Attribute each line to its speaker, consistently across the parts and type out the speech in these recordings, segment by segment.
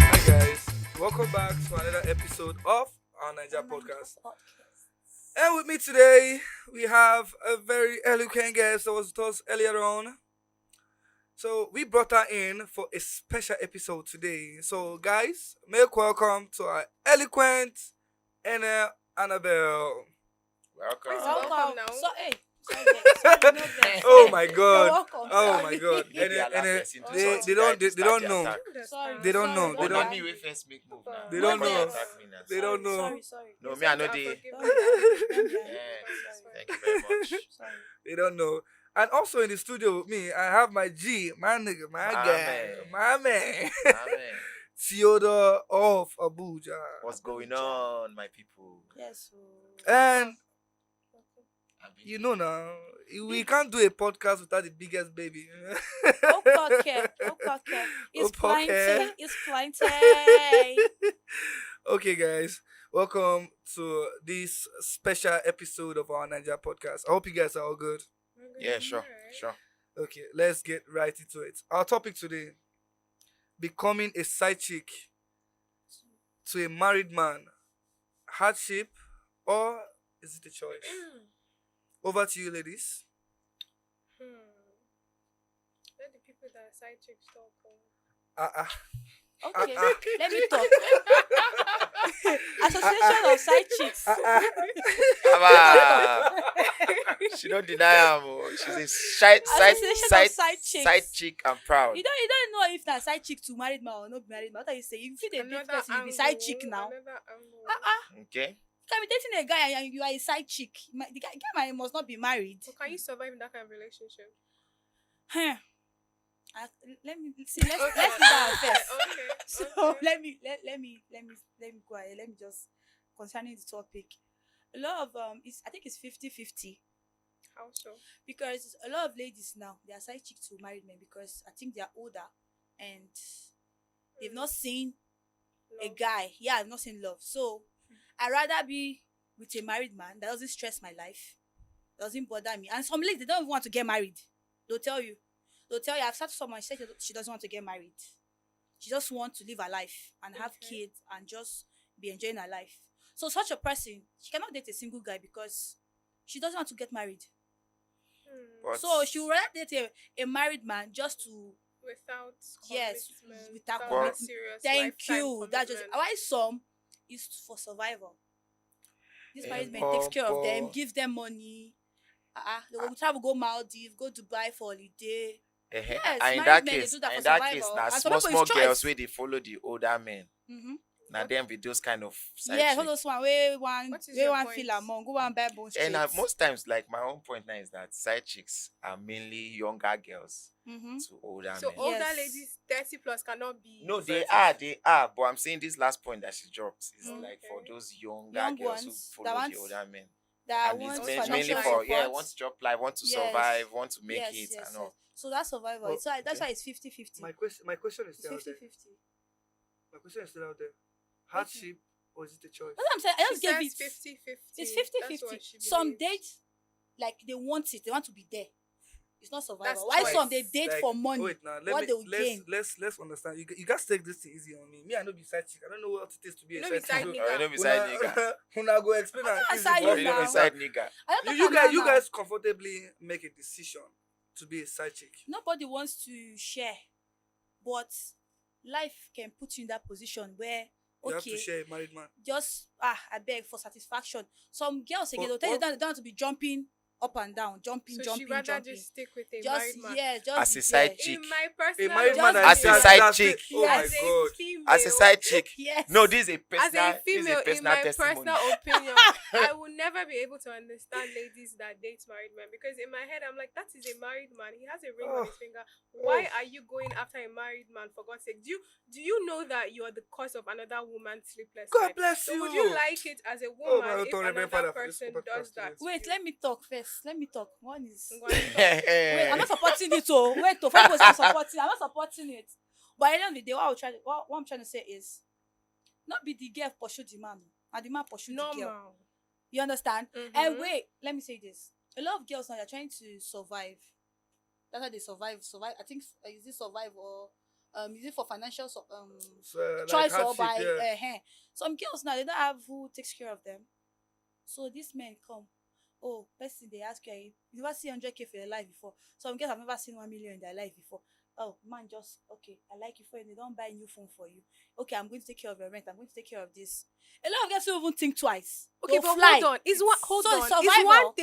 Speaker 1: Hi guys, welcome back to another episode of our Naija podcast. And with me today, we have a very eloquent guest that was with us earlier on. So we brought her in for a special episode today. So guys, make welcome to our eloquent Annabelle.
Speaker 2: Welcome.
Speaker 3: Welcome
Speaker 4: now.
Speaker 3: So, hey, sorry, no vex.
Speaker 1: Oh my
Speaker 3: You're
Speaker 1: god.
Speaker 3: welcome.
Speaker 1: Oh
Speaker 3: Sorry.
Speaker 1: my god.
Speaker 2: Maybe
Speaker 1: And,
Speaker 2: allow
Speaker 1: and,
Speaker 2: person to
Speaker 1: they,
Speaker 2: sort
Speaker 1: they
Speaker 2: it
Speaker 1: don't
Speaker 2: out
Speaker 1: they,
Speaker 2: to
Speaker 1: they
Speaker 2: start
Speaker 1: don't
Speaker 2: the
Speaker 1: know.
Speaker 2: attack.
Speaker 3: Sorry.
Speaker 1: They don't know.
Speaker 3: Sorry,
Speaker 1: They
Speaker 2: But
Speaker 1: don't-
Speaker 2: not me wey first make move now.
Speaker 1: They don't
Speaker 2: Why you
Speaker 1: know.
Speaker 2: attack me now?
Speaker 1: They don't know.
Speaker 3: Sorry.
Speaker 2: No, me I know they. Thank you very much.
Speaker 3: Sorry.
Speaker 1: They don't know. And also in the studio with me, I have my G, my nigga, my
Speaker 2: My
Speaker 1: guy,
Speaker 2: man.
Speaker 1: my man,
Speaker 2: Amen.
Speaker 1: Theodore of Abuja.
Speaker 2: What's going on, my people?
Speaker 3: Yes.
Speaker 1: And
Speaker 2: Abi?
Speaker 1: you know now, we can't do a podcast without the biggest baby.
Speaker 3: Okay. It's
Speaker 1: Okay.
Speaker 3: plenty. It's plenty.
Speaker 1: Okay, guys, welcome to this special episode of our Naija podcast. I hope you guys are all good.
Speaker 2: Yeah, sure.
Speaker 1: Okay, let's get right into it. Our topic today: becoming a side chick to a married man. Hardship, or is it a choice? Over to you, ladies.
Speaker 4: Let the people that are side chicks talk.
Speaker 3: Okay. Let me talk. Association of Side Chicks.
Speaker 2: Aba. She don't deny am. She's a
Speaker 3: Association of Side Chicks.
Speaker 2: side chick and proud.
Speaker 3: You don't know if that's side chick to married man or not married man. What are you saying? If you date
Speaker 4: Another
Speaker 3: person, you be side chick now.
Speaker 4: Another angle.
Speaker 2: Okay.
Speaker 3: You can be dating a guy and you are a side chick. The guy must not be married.
Speaker 4: But can you survive in that kind of relationship?
Speaker 3: Huh. Let me see. Let's do that first.
Speaker 4: Okay.
Speaker 3: So
Speaker 4: okay.
Speaker 3: let me go ahead. Let me just concerning the topic. A lot of I think it's 50-50
Speaker 4: How so?
Speaker 3: because a lot of ladies now they are side chick to married men because I think they are older and they've not seen a
Speaker 4: Love.
Speaker 3: guy. Yeah, I've not seen love. So I'd rather be with a married man that doesn't stress my life, doesn't bother me. And some ladies they don't even want to get married. They'll tell you, I've started someone, she said she doesn't want to get married. She just wants to live her life and have
Speaker 4: Okay.
Speaker 3: kids and just be enjoying her life. So such a person, she cannot date a single guy because she doesn't want to get married.
Speaker 2: But
Speaker 3: So she would rather date a married man just to
Speaker 4: Without
Speaker 3: Yes,
Speaker 4: commitment,
Speaker 3: without
Speaker 2: commitment.
Speaker 4: serious
Speaker 3: thank
Speaker 4: lifetime
Speaker 3: you. That's just
Speaker 4: commitment.
Speaker 3: why some is for survival. This married man
Speaker 2: Pom,
Speaker 3: takes care of them,
Speaker 2: pom.
Speaker 3: gives them money. They will travel, go Maldives, go Dubai for holiday. Yes,
Speaker 2: and in
Speaker 3: married
Speaker 2: that
Speaker 3: men, they
Speaker 2: case,
Speaker 3: do that for
Speaker 2: in that case,
Speaker 3: survival.
Speaker 2: now
Speaker 3: And some
Speaker 2: small
Speaker 3: people it's
Speaker 2: girls
Speaker 3: choice.
Speaker 2: where they follow the older men.
Speaker 3: Mm-hmm.
Speaker 2: Now them with those kind of side
Speaker 3: Yeah, all
Speaker 2: chicks.
Speaker 3: those one where one
Speaker 4: What is
Speaker 3: where
Speaker 4: your
Speaker 3: one
Speaker 4: point?
Speaker 3: feel among, go one buy bone
Speaker 2: And
Speaker 3: straight.
Speaker 2: most times, like my own point now is that side chicks are mainly younger girls
Speaker 3: Mm-hmm.
Speaker 2: to older
Speaker 4: So
Speaker 2: men.
Speaker 4: older
Speaker 3: Yes.
Speaker 4: ladies 30 plus cannot be.
Speaker 2: No, they
Speaker 4: side
Speaker 2: are. But I'm saying this last point that she dropped is
Speaker 3: Mm.
Speaker 2: like for
Speaker 4: Okay.
Speaker 2: those younger
Speaker 3: Young
Speaker 2: girls
Speaker 3: ones
Speaker 2: who
Speaker 3: that
Speaker 2: follow
Speaker 3: want-
Speaker 2: the older men.
Speaker 3: That
Speaker 2: And
Speaker 3: wants
Speaker 2: it's
Speaker 4: financial
Speaker 2: mainly
Speaker 3: financial
Speaker 2: for
Speaker 3: support.
Speaker 2: want to drop life, want to
Speaker 3: Yes.
Speaker 2: survive, want to make
Speaker 3: yes,
Speaker 2: it
Speaker 3: yes,
Speaker 2: and all.
Speaker 3: yes. So that's survival.
Speaker 1: Well,
Speaker 3: So that's
Speaker 2: okay.
Speaker 3: why it's 50-50.
Speaker 1: My question is
Speaker 3: It's
Speaker 1: still out there.
Speaker 3: 50-50.
Speaker 1: My question is still out there. Hardship, or is it a choice?
Speaker 3: That's what I'm saying. I
Speaker 4: She
Speaker 3: just gave
Speaker 4: says
Speaker 3: it.
Speaker 4: 50-50.
Speaker 3: It's
Speaker 4: That's
Speaker 3: 50-50.
Speaker 4: what she
Speaker 3: Some
Speaker 4: believes.
Speaker 3: dates, like they want it, they want to be there. It's not survival.
Speaker 4: That's
Speaker 3: Why
Speaker 4: choice.
Speaker 3: some they date
Speaker 1: Like,
Speaker 3: for money?
Speaker 1: Wait now,
Speaker 3: what they will gain.
Speaker 1: let's understand. You guys take this thing easy on me. Me, I know be side chick. I don't know what it is to be
Speaker 4: You
Speaker 1: a
Speaker 4: know
Speaker 1: side
Speaker 4: be side
Speaker 1: chick.
Speaker 4: nigga.
Speaker 2: Oh, you know beside nigga.
Speaker 1: Una go explain
Speaker 3: I'm
Speaker 1: am
Speaker 3: not
Speaker 1: easy,
Speaker 3: side
Speaker 1: but-
Speaker 2: Oh, you know
Speaker 3: now.
Speaker 2: beside nigga.
Speaker 3: I don't
Speaker 1: You
Speaker 3: talk
Speaker 1: guys,
Speaker 3: about
Speaker 1: you
Speaker 3: now.
Speaker 1: guys comfortably make a decision to be a side chick.
Speaker 3: Nobody wants to share, but life can put you in that position where
Speaker 1: You have
Speaker 3: okay,
Speaker 1: to share a married man.
Speaker 3: just I beg for satisfaction. Some girls again
Speaker 1: But
Speaker 3: they'll tell you
Speaker 1: what-
Speaker 3: they don't have to be jumping up and down, jumping,
Speaker 4: So she
Speaker 3: jumping,
Speaker 4: rather
Speaker 3: jumping.
Speaker 4: just stick with a
Speaker 3: Just
Speaker 4: married man.
Speaker 3: yeah, just
Speaker 2: As
Speaker 3: be
Speaker 2: a side
Speaker 3: there.
Speaker 2: chick.
Speaker 4: In my
Speaker 1: A
Speaker 4: personal
Speaker 1: married man
Speaker 3: Just
Speaker 1: that
Speaker 2: as
Speaker 1: is
Speaker 2: a
Speaker 1: that-
Speaker 2: side
Speaker 1: that's
Speaker 2: chick.
Speaker 1: it. Oh my
Speaker 4: as a
Speaker 1: god.
Speaker 4: female,
Speaker 2: As a side chick.
Speaker 3: Yes.
Speaker 2: No, this is a
Speaker 4: as
Speaker 2: personal,
Speaker 4: a female, in
Speaker 2: personal
Speaker 4: my
Speaker 2: testimony.
Speaker 4: personal opinion, I will never be able to understand ladies that date married men because in my head I'm like, that is a married man. He has a ring on his finger. Why are you going after a married man for God's sake? Do you know that you are the cause of another woman's sleepless
Speaker 1: God
Speaker 4: night?
Speaker 1: bless
Speaker 4: So
Speaker 1: you.
Speaker 4: would you like it as a
Speaker 1: Oh,
Speaker 4: woman
Speaker 1: my
Speaker 4: if
Speaker 1: God, Reverend Father,
Speaker 4: another
Speaker 1: for this
Speaker 4: person
Speaker 1: podcast
Speaker 4: does that?
Speaker 1: today.
Speaker 4: to
Speaker 3: Wait,
Speaker 4: you?
Speaker 3: let me talk first. Let me talk. One is
Speaker 4: Go on, talk.
Speaker 3: wait, I'm not supporting it. Oh, wait, for I'm supporting. I'm not supporting it. But at the end of the day, what I'm trying to say is, not be the girl pursue the man, and the man pursue the girl.
Speaker 4: Normal.
Speaker 3: You understand?
Speaker 4: Mhm.
Speaker 3: And wait, let me say this: a lot of girls now they're trying to survive. That's how they survive. I think is it survive or is it for financial
Speaker 1: So,
Speaker 3: choice
Speaker 1: like
Speaker 3: or by
Speaker 1: hardship, yeah.
Speaker 3: some girls now they don't have who takes care of them. So these men come. Oh, person they ask you, you never see 100K for your life before. Some girls have never seen 1 million in their life before. Oh man, just okay. I like you for you. They don't buy a new phone for you. Okay, I'm going to take care of your rent. I'm going to take care of this. A lot of girls don't even think twice.
Speaker 4: Okay,
Speaker 3: They'll
Speaker 4: but
Speaker 3: fly.
Speaker 4: hold on. Is
Speaker 3: survival.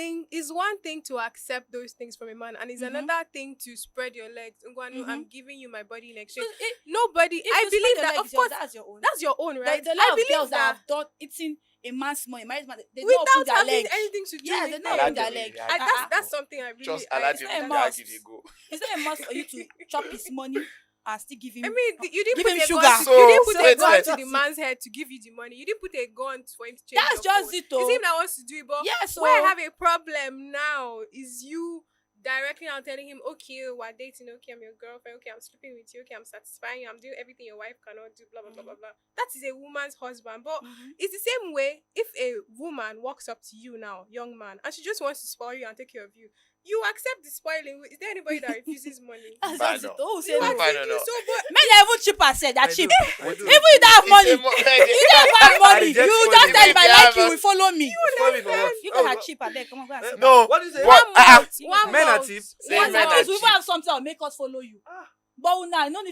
Speaker 4: one thing to accept those things from a man, and is
Speaker 3: Mhm.
Speaker 4: another thing to spread your legs. Ngwanu,
Speaker 3: Mhm.
Speaker 4: I'm giving you my body in exchange.
Speaker 3: If
Speaker 4: Nobody.
Speaker 3: you
Speaker 4: I
Speaker 3: spread
Speaker 4: believe
Speaker 3: your
Speaker 4: that.
Speaker 3: legs,
Speaker 4: Of course,
Speaker 3: that's your own.
Speaker 4: that's your own, right?
Speaker 3: There are a
Speaker 4: I
Speaker 3: lot of
Speaker 4: believe
Speaker 3: girls that have done eating a man's money, married man. They don't open
Speaker 4: without
Speaker 3: their
Speaker 4: having
Speaker 3: leg.
Speaker 4: anything to do
Speaker 3: Yeah,
Speaker 4: with
Speaker 3: they
Speaker 4: it.
Speaker 3: don't open their leg.
Speaker 4: That's something I really.
Speaker 2: Just
Speaker 4: I-
Speaker 2: allow
Speaker 3: it's
Speaker 2: them
Speaker 3: not a
Speaker 2: to
Speaker 3: must.
Speaker 2: give they go.
Speaker 3: It's not a must for you to chop his money and still give him.
Speaker 4: I mean, you didn't
Speaker 3: Give
Speaker 4: put
Speaker 3: him
Speaker 4: a
Speaker 3: sugar.
Speaker 4: gun.
Speaker 2: So-
Speaker 4: You didn't put a
Speaker 2: wait,
Speaker 4: gun
Speaker 2: wait.
Speaker 4: to the man's head to give you the money. You didn't put a gun for him to change.
Speaker 3: That's
Speaker 4: your
Speaker 3: just
Speaker 4: phone.
Speaker 3: it,
Speaker 4: It's
Speaker 3: though.
Speaker 4: him that wants to do it, but
Speaker 3: Yeah, so
Speaker 4: where I have a problem now is you directly now telling him, okay, we're dating, okay, I'm your girlfriend, okay, I'm sleeping with you, okay, I'm satisfying you, I'm doing everything your wife cannot do, blah, blah, blah, blah, blah. That is a woman's husband. But it's the same way if a woman walks up to you now, young man, and she just wants to spoil you and take care of you, you accept the spoiling. Is there anybody that refuses money?
Speaker 3: that's
Speaker 2: Fine,
Speaker 3: just it.
Speaker 2: no.
Speaker 3: Oh, say
Speaker 4: You
Speaker 3: no.
Speaker 4: are
Speaker 2: Fine, no,
Speaker 4: thinking
Speaker 2: no.
Speaker 4: so, but
Speaker 3: Men are even cheaper. Said
Speaker 1: I
Speaker 3: that cheap.
Speaker 1: do.
Speaker 3: Even you don't have money. You don't have money.
Speaker 1: reject
Speaker 3: You
Speaker 1: spoiling.
Speaker 3: just tell if I
Speaker 2: If you
Speaker 3: like
Speaker 2: have
Speaker 3: you,
Speaker 2: a-
Speaker 3: will follow me.
Speaker 1: Spoil me for what?
Speaker 3: You
Speaker 1: Oh,
Speaker 3: guys are cheap. I beg. Come on, go and sit down.
Speaker 2: No.
Speaker 1: What is it?
Speaker 2: What?
Speaker 4: one
Speaker 1: Men are
Speaker 4: month.
Speaker 1: cheap.
Speaker 2: Say
Speaker 3: Yes,
Speaker 2: men
Speaker 3: at
Speaker 2: are
Speaker 3: least we
Speaker 2: cheap.
Speaker 3: even have something that will make us follow you.
Speaker 1: Ah.
Speaker 3: But now I don't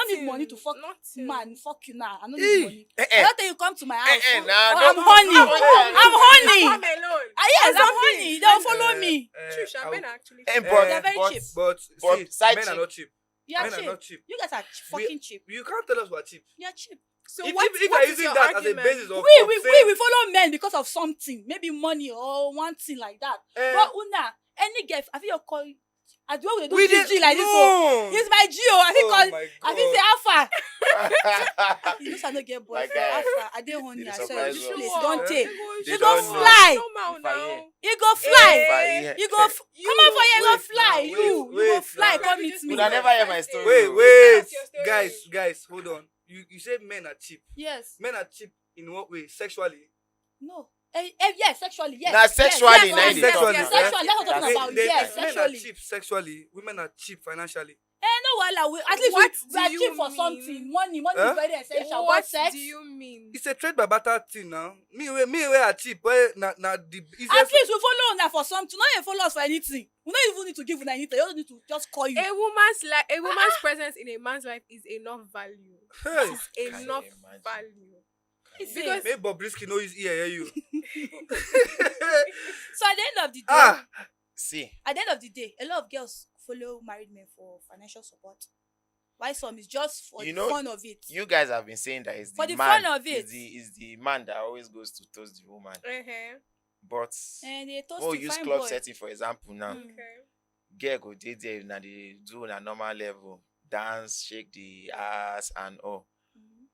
Speaker 3: need money to fuck
Speaker 4: Nothing.
Speaker 3: man. Fuck you now. I don't
Speaker 1: Eh.
Speaker 3: need money. I don't think you come to my house. I'm horny. I'm horny.
Speaker 4: I'm alone.
Speaker 3: Yes, I'm
Speaker 4: something.
Speaker 3: horny. They'll follow me.
Speaker 4: True, men are actually
Speaker 2: Eh,
Speaker 4: cheap.
Speaker 2: but,
Speaker 3: They're very
Speaker 2: but,
Speaker 3: cheap.
Speaker 1: But
Speaker 2: But
Speaker 1: see,
Speaker 2: side
Speaker 1: men are
Speaker 2: chick-
Speaker 1: not cheap.
Speaker 3: You're
Speaker 1: Men are
Speaker 3: cheap.
Speaker 1: not cheap.
Speaker 3: You guys are fucking cheap.
Speaker 1: You can't tell us we're cheap.
Speaker 3: You're cheap.
Speaker 4: So
Speaker 1: if
Speaker 4: what
Speaker 1: if
Speaker 4: what
Speaker 1: you're
Speaker 4: is
Speaker 1: using
Speaker 4: your
Speaker 1: that
Speaker 4: argument?
Speaker 1: as a basis of
Speaker 3: We follow men because of something, maybe money or one thing like that. But Una, any girl, I think you're calling. I do what we do GG like this. So he's my Gio. I think
Speaker 1: Oh my
Speaker 3: I think say Alpha.
Speaker 2: but
Speaker 3: You know, I don't get
Speaker 2: My
Speaker 3: boyfriend.
Speaker 2: guy.
Speaker 3: Alpha, I didn't honey.
Speaker 2: They
Speaker 3: I said
Speaker 2: surprise
Speaker 3: this
Speaker 2: us.
Speaker 3: place
Speaker 4: Sure.
Speaker 3: don't take.
Speaker 2: They
Speaker 3: You go
Speaker 2: don't know.
Speaker 3: fly.
Speaker 4: Somehow
Speaker 2: If I
Speaker 4: now.
Speaker 2: hear.
Speaker 3: You go fly.
Speaker 4: Eh,
Speaker 3: You go. Come on for you. Go
Speaker 1: wait
Speaker 3: fly.
Speaker 1: now,
Speaker 3: You go
Speaker 1: wait
Speaker 3: fly.
Speaker 1: now.
Speaker 3: Come meet me.
Speaker 2: Would I never hear my story?
Speaker 1: Wait,
Speaker 4: That's your story.
Speaker 1: guys, hold on. You said men are cheap.
Speaker 3: Yes.
Speaker 1: Men are cheap in what way? Sexually.
Speaker 3: No. Yes, sexually. Yes.
Speaker 2: Nah, sexually,
Speaker 3: Yes,
Speaker 2: now
Speaker 3: yes,
Speaker 2: they
Speaker 3: yes,
Speaker 1: talk.
Speaker 3: yes, sexually. That's what I'm talking
Speaker 2: That's-
Speaker 3: about. Yes,
Speaker 1: Men are
Speaker 3: sexually.
Speaker 1: cheap sexually. Women are cheap financially.
Speaker 3: No, well, at least
Speaker 4: What
Speaker 3: we are
Speaker 4: do
Speaker 3: cheap
Speaker 4: you
Speaker 3: for
Speaker 4: mean?
Speaker 3: something. Money
Speaker 1: Huh?
Speaker 3: is very essential.
Speaker 4: What
Speaker 3: But sex.
Speaker 4: do you mean?
Speaker 1: It's a trade by barter thing now. Me where are cheap. Where na the
Speaker 3: At
Speaker 1: easiest.
Speaker 3: least we follow una for something. Not even follow us for anything. We don't even need to give una anything. You don't need to just call you.
Speaker 4: A woman's presence in a man's life is enough value.
Speaker 1: Hey.
Speaker 4: It's enough
Speaker 2: you imagine?
Speaker 4: value.
Speaker 3: It's
Speaker 4: because-
Speaker 1: Maybe Bobrisky know his ear, hear you.
Speaker 3: So at the end of the day,
Speaker 2: See,
Speaker 3: at the end of the day, a lot of girls follow married men for financial support. Why some is just for
Speaker 2: You
Speaker 3: the
Speaker 2: know,
Speaker 3: fun of it.
Speaker 2: you guys have been saying that it's the
Speaker 3: For the
Speaker 2: man,
Speaker 3: fun of it.
Speaker 2: is the man that always goes to toast the woman.
Speaker 4: Uh-huh.
Speaker 2: But
Speaker 3: And they toast
Speaker 2: oh,
Speaker 3: the
Speaker 2: use
Speaker 3: fine
Speaker 2: club
Speaker 3: boy.
Speaker 2: setting for example now.
Speaker 3: Mm.
Speaker 4: Okay.
Speaker 2: Girl go dey there na they do on a normal level, dance, shake the ass and all.
Speaker 3: Mhm.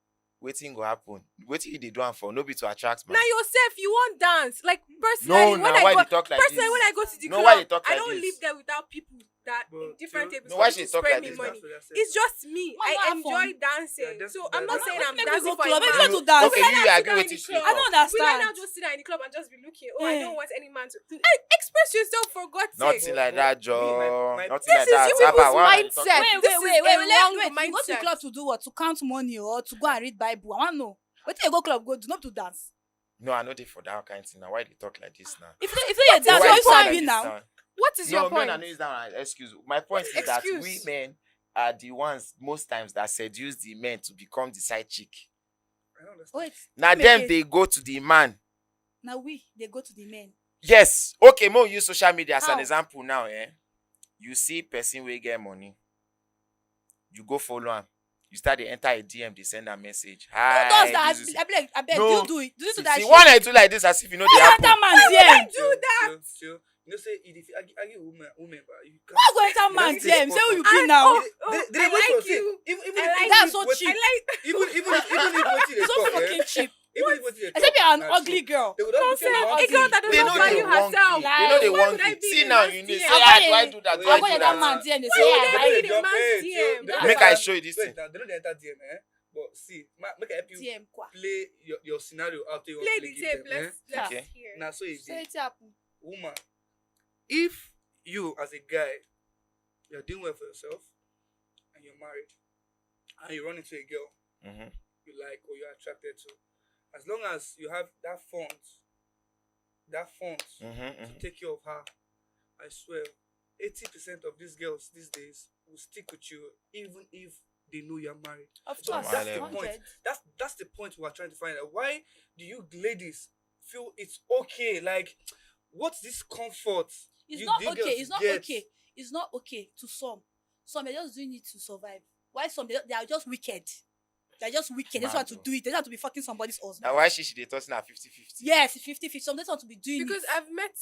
Speaker 2: Wetin go happen? Wetin they do am for? No be to attract man.
Speaker 4: Now yourself, you want dance. Like personally,
Speaker 2: No,
Speaker 4: when
Speaker 2: now
Speaker 4: I
Speaker 2: why
Speaker 4: go,
Speaker 2: they talk like this?
Speaker 4: personally when I go to the
Speaker 2: No, why
Speaker 4: club,
Speaker 2: they talk
Speaker 4: I
Speaker 2: like
Speaker 4: don't
Speaker 2: this?
Speaker 4: live there without people that
Speaker 1: But
Speaker 4: in different
Speaker 1: you-
Speaker 4: tables.
Speaker 2: No,
Speaker 4: for
Speaker 2: why
Speaker 4: me
Speaker 2: she
Speaker 4: to
Speaker 2: talk
Speaker 4: spray
Speaker 2: like
Speaker 4: me
Speaker 2: this?
Speaker 4: money.
Speaker 1: That's
Speaker 4: It's just me.
Speaker 3: Why
Speaker 4: I
Speaker 3: not have
Speaker 4: enjoy
Speaker 3: fun?
Speaker 4: dancing.
Speaker 1: Yeah, that's-
Speaker 4: So I'm not
Speaker 1: that's-
Speaker 4: saying I'm
Speaker 3: Maybe
Speaker 4: dancing
Speaker 3: go
Speaker 4: for
Speaker 3: club.
Speaker 4: a
Speaker 3: Maybe
Speaker 4: man.
Speaker 3: go to dance.
Speaker 2: Okay,
Speaker 4: Will I
Speaker 2: you
Speaker 4: not
Speaker 2: agree
Speaker 4: sit
Speaker 2: with
Speaker 4: down in
Speaker 2: this?
Speaker 4: the club?
Speaker 3: I don't
Speaker 4: Will I
Speaker 3: understand.
Speaker 4: now just sit down in the club and just be looking? Oh, I
Speaker 3: Eh.
Speaker 4: don't want any man to. Express yourself for God's sake.
Speaker 2: Nothing like that, Joe.
Speaker 1: my-
Speaker 2: Nothing
Speaker 4: This
Speaker 2: like
Speaker 4: is
Speaker 2: that.
Speaker 4: you people's
Speaker 2: Abba, why are you
Speaker 4: mindset.
Speaker 2: talking
Speaker 3: Wait,
Speaker 4: This is a
Speaker 3: wait.
Speaker 4: wrong
Speaker 3: You go to
Speaker 4: mindset.
Speaker 3: club to do what? To count money or to go and read Bible? I want to know. What you go club go do? Not to dance.
Speaker 2: No, I know they for that kind of thing. Now, why they talk like this now?
Speaker 3: If you dance,
Speaker 2: Why
Speaker 3: what
Speaker 2: they
Speaker 3: you
Speaker 2: talk like
Speaker 3: sabi
Speaker 2: this
Speaker 3: now?
Speaker 4: What is your
Speaker 2: No,
Speaker 4: point?
Speaker 2: men are not using that as excuse. My point is that we
Speaker 4: Excuse.
Speaker 2: men are the ones most times that seduce the men to become the side chick.
Speaker 1: I don't understand.
Speaker 3: Wait.
Speaker 2: Now
Speaker 3: let me
Speaker 2: them
Speaker 3: again.
Speaker 2: they go to the man.
Speaker 3: Now they go to the men.
Speaker 2: Yes. Okay, more use social media as
Speaker 3: How?
Speaker 2: an example now, eh? You see person will get money. You go follow him. You start to enter a DM, they send a message.
Speaker 3: Who does that?
Speaker 2: Hi. this is-
Speaker 3: I beg,
Speaker 2: No.
Speaker 3: do it. Do it to
Speaker 2: See,
Speaker 3: that
Speaker 2: see,
Speaker 3: shit.
Speaker 2: one I do like this as if you know they
Speaker 3: Why enter
Speaker 2: happen.
Speaker 3: man's DM?
Speaker 4: Do that.
Speaker 1: Still, you know, say if I get woman, but you can't.
Speaker 3: Why go enter man's
Speaker 1: That's
Speaker 3: DM?
Speaker 1: the
Speaker 3: Say who you
Speaker 1: spot.
Speaker 3: be now?
Speaker 1: They
Speaker 4: I
Speaker 1: wait
Speaker 4: like
Speaker 1: to say,
Speaker 4: you.
Speaker 1: even
Speaker 4: I like
Speaker 3: That's
Speaker 1: if
Speaker 3: so
Speaker 1: what
Speaker 3: cheap.
Speaker 4: I like.
Speaker 1: even if what you
Speaker 3: So
Speaker 1: talk,
Speaker 3: fucking cheap.
Speaker 1: even if what you
Speaker 3: Except you're an
Speaker 1: nah,
Speaker 3: ugly
Speaker 1: true.
Speaker 3: girl.
Speaker 1: They would not
Speaker 4: Say
Speaker 1: be
Speaker 3: Not
Speaker 4: a
Speaker 3: ugly.
Speaker 4: girl that does
Speaker 2: They
Speaker 4: not
Speaker 2: know
Speaker 4: value
Speaker 2: they want
Speaker 4: herself.
Speaker 2: you. They know they
Speaker 4: Why
Speaker 2: want
Speaker 4: would I
Speaker 2: you.
Speaker 4: be
Speaker 2: See
Speaker 4: in
Speaker 2: now,
Speaker 4: man's
Speaker 2: you need
Speaker 4: DM?
Speaker 2: say,
Speaker 3: Why
Speaker 2: ah,
Speaker 3: they-
Speaker 2: do I do that? Do
Speaker 3: I'll
Speaker 2: I
Speaker 3: go
Speaker 2: do
Speaker 3: to that
Speaker 2: that?
Speaker 3: man's DM. They
Speaker 4: Why
Speaker 3: say,
Speaker 4: would
Speaker 3: yeah,
Speaker 4: I
Speaker 3: I
Speaker 4: be
Speaker 3: like
Speaker 4: in a man's DM?
Speaker 1: They
Speaker 2: Make
Speaker 1: don't
Speaker 2: I
Speaker 1: enter-
Speaker 2: show you this
Speaker 1: wait,
Speaker 2: thing.
Speaker 1: now, they don't enter DM, eh? But see, make I help you
Speaker 3: DM kwa.
Speaker 1: play your scenario after you
Speaker 4: Play
Speaker 1: play
Speaker 4: the
Speaker 1: give
Speaker 4: tape.
Speaker 1: them,
Speaker 4: Let's
Speaker 2: Okay.
Speaker 4: hear.
Speaker 1: Now, so easy.
Speaker 3: So it's happen.
Speaker 1: Woman, if you as a guy, you're doing well for yourself, and you're married, and you run into a girl you like or you're attracted to, as long as you have that font to take care of her, I swear, 80% of these girls these days will stick with you even if they know you're married.
Speaker 3: Of
Speaker 1: So
Speaker 3: course,
Speaker 1: that's the
Speaker 3: 100.
Speaker 1: point. That's the point we are trying to find out. Why do you ladies feel it's okay? Like, what's this comfort?
Speaker 3: It's
Speaker 1: you
Speaker 3: not
Speaker 1: girls
Speaker 3: okay. It's not
Speaker 1: get?
Speaker 3: okay. It's not okay to some. Some are just doing it to survive. Why some they are just wicked. They're just wicked. They just want to do it. They don't want to be fucking somebody's husband.
Speaker 2: Now why should they toss now 50-50?
Speaker 3: Yes, 50-50. Some just want to be doing
Speaker 4: Because
Speaker 3: it.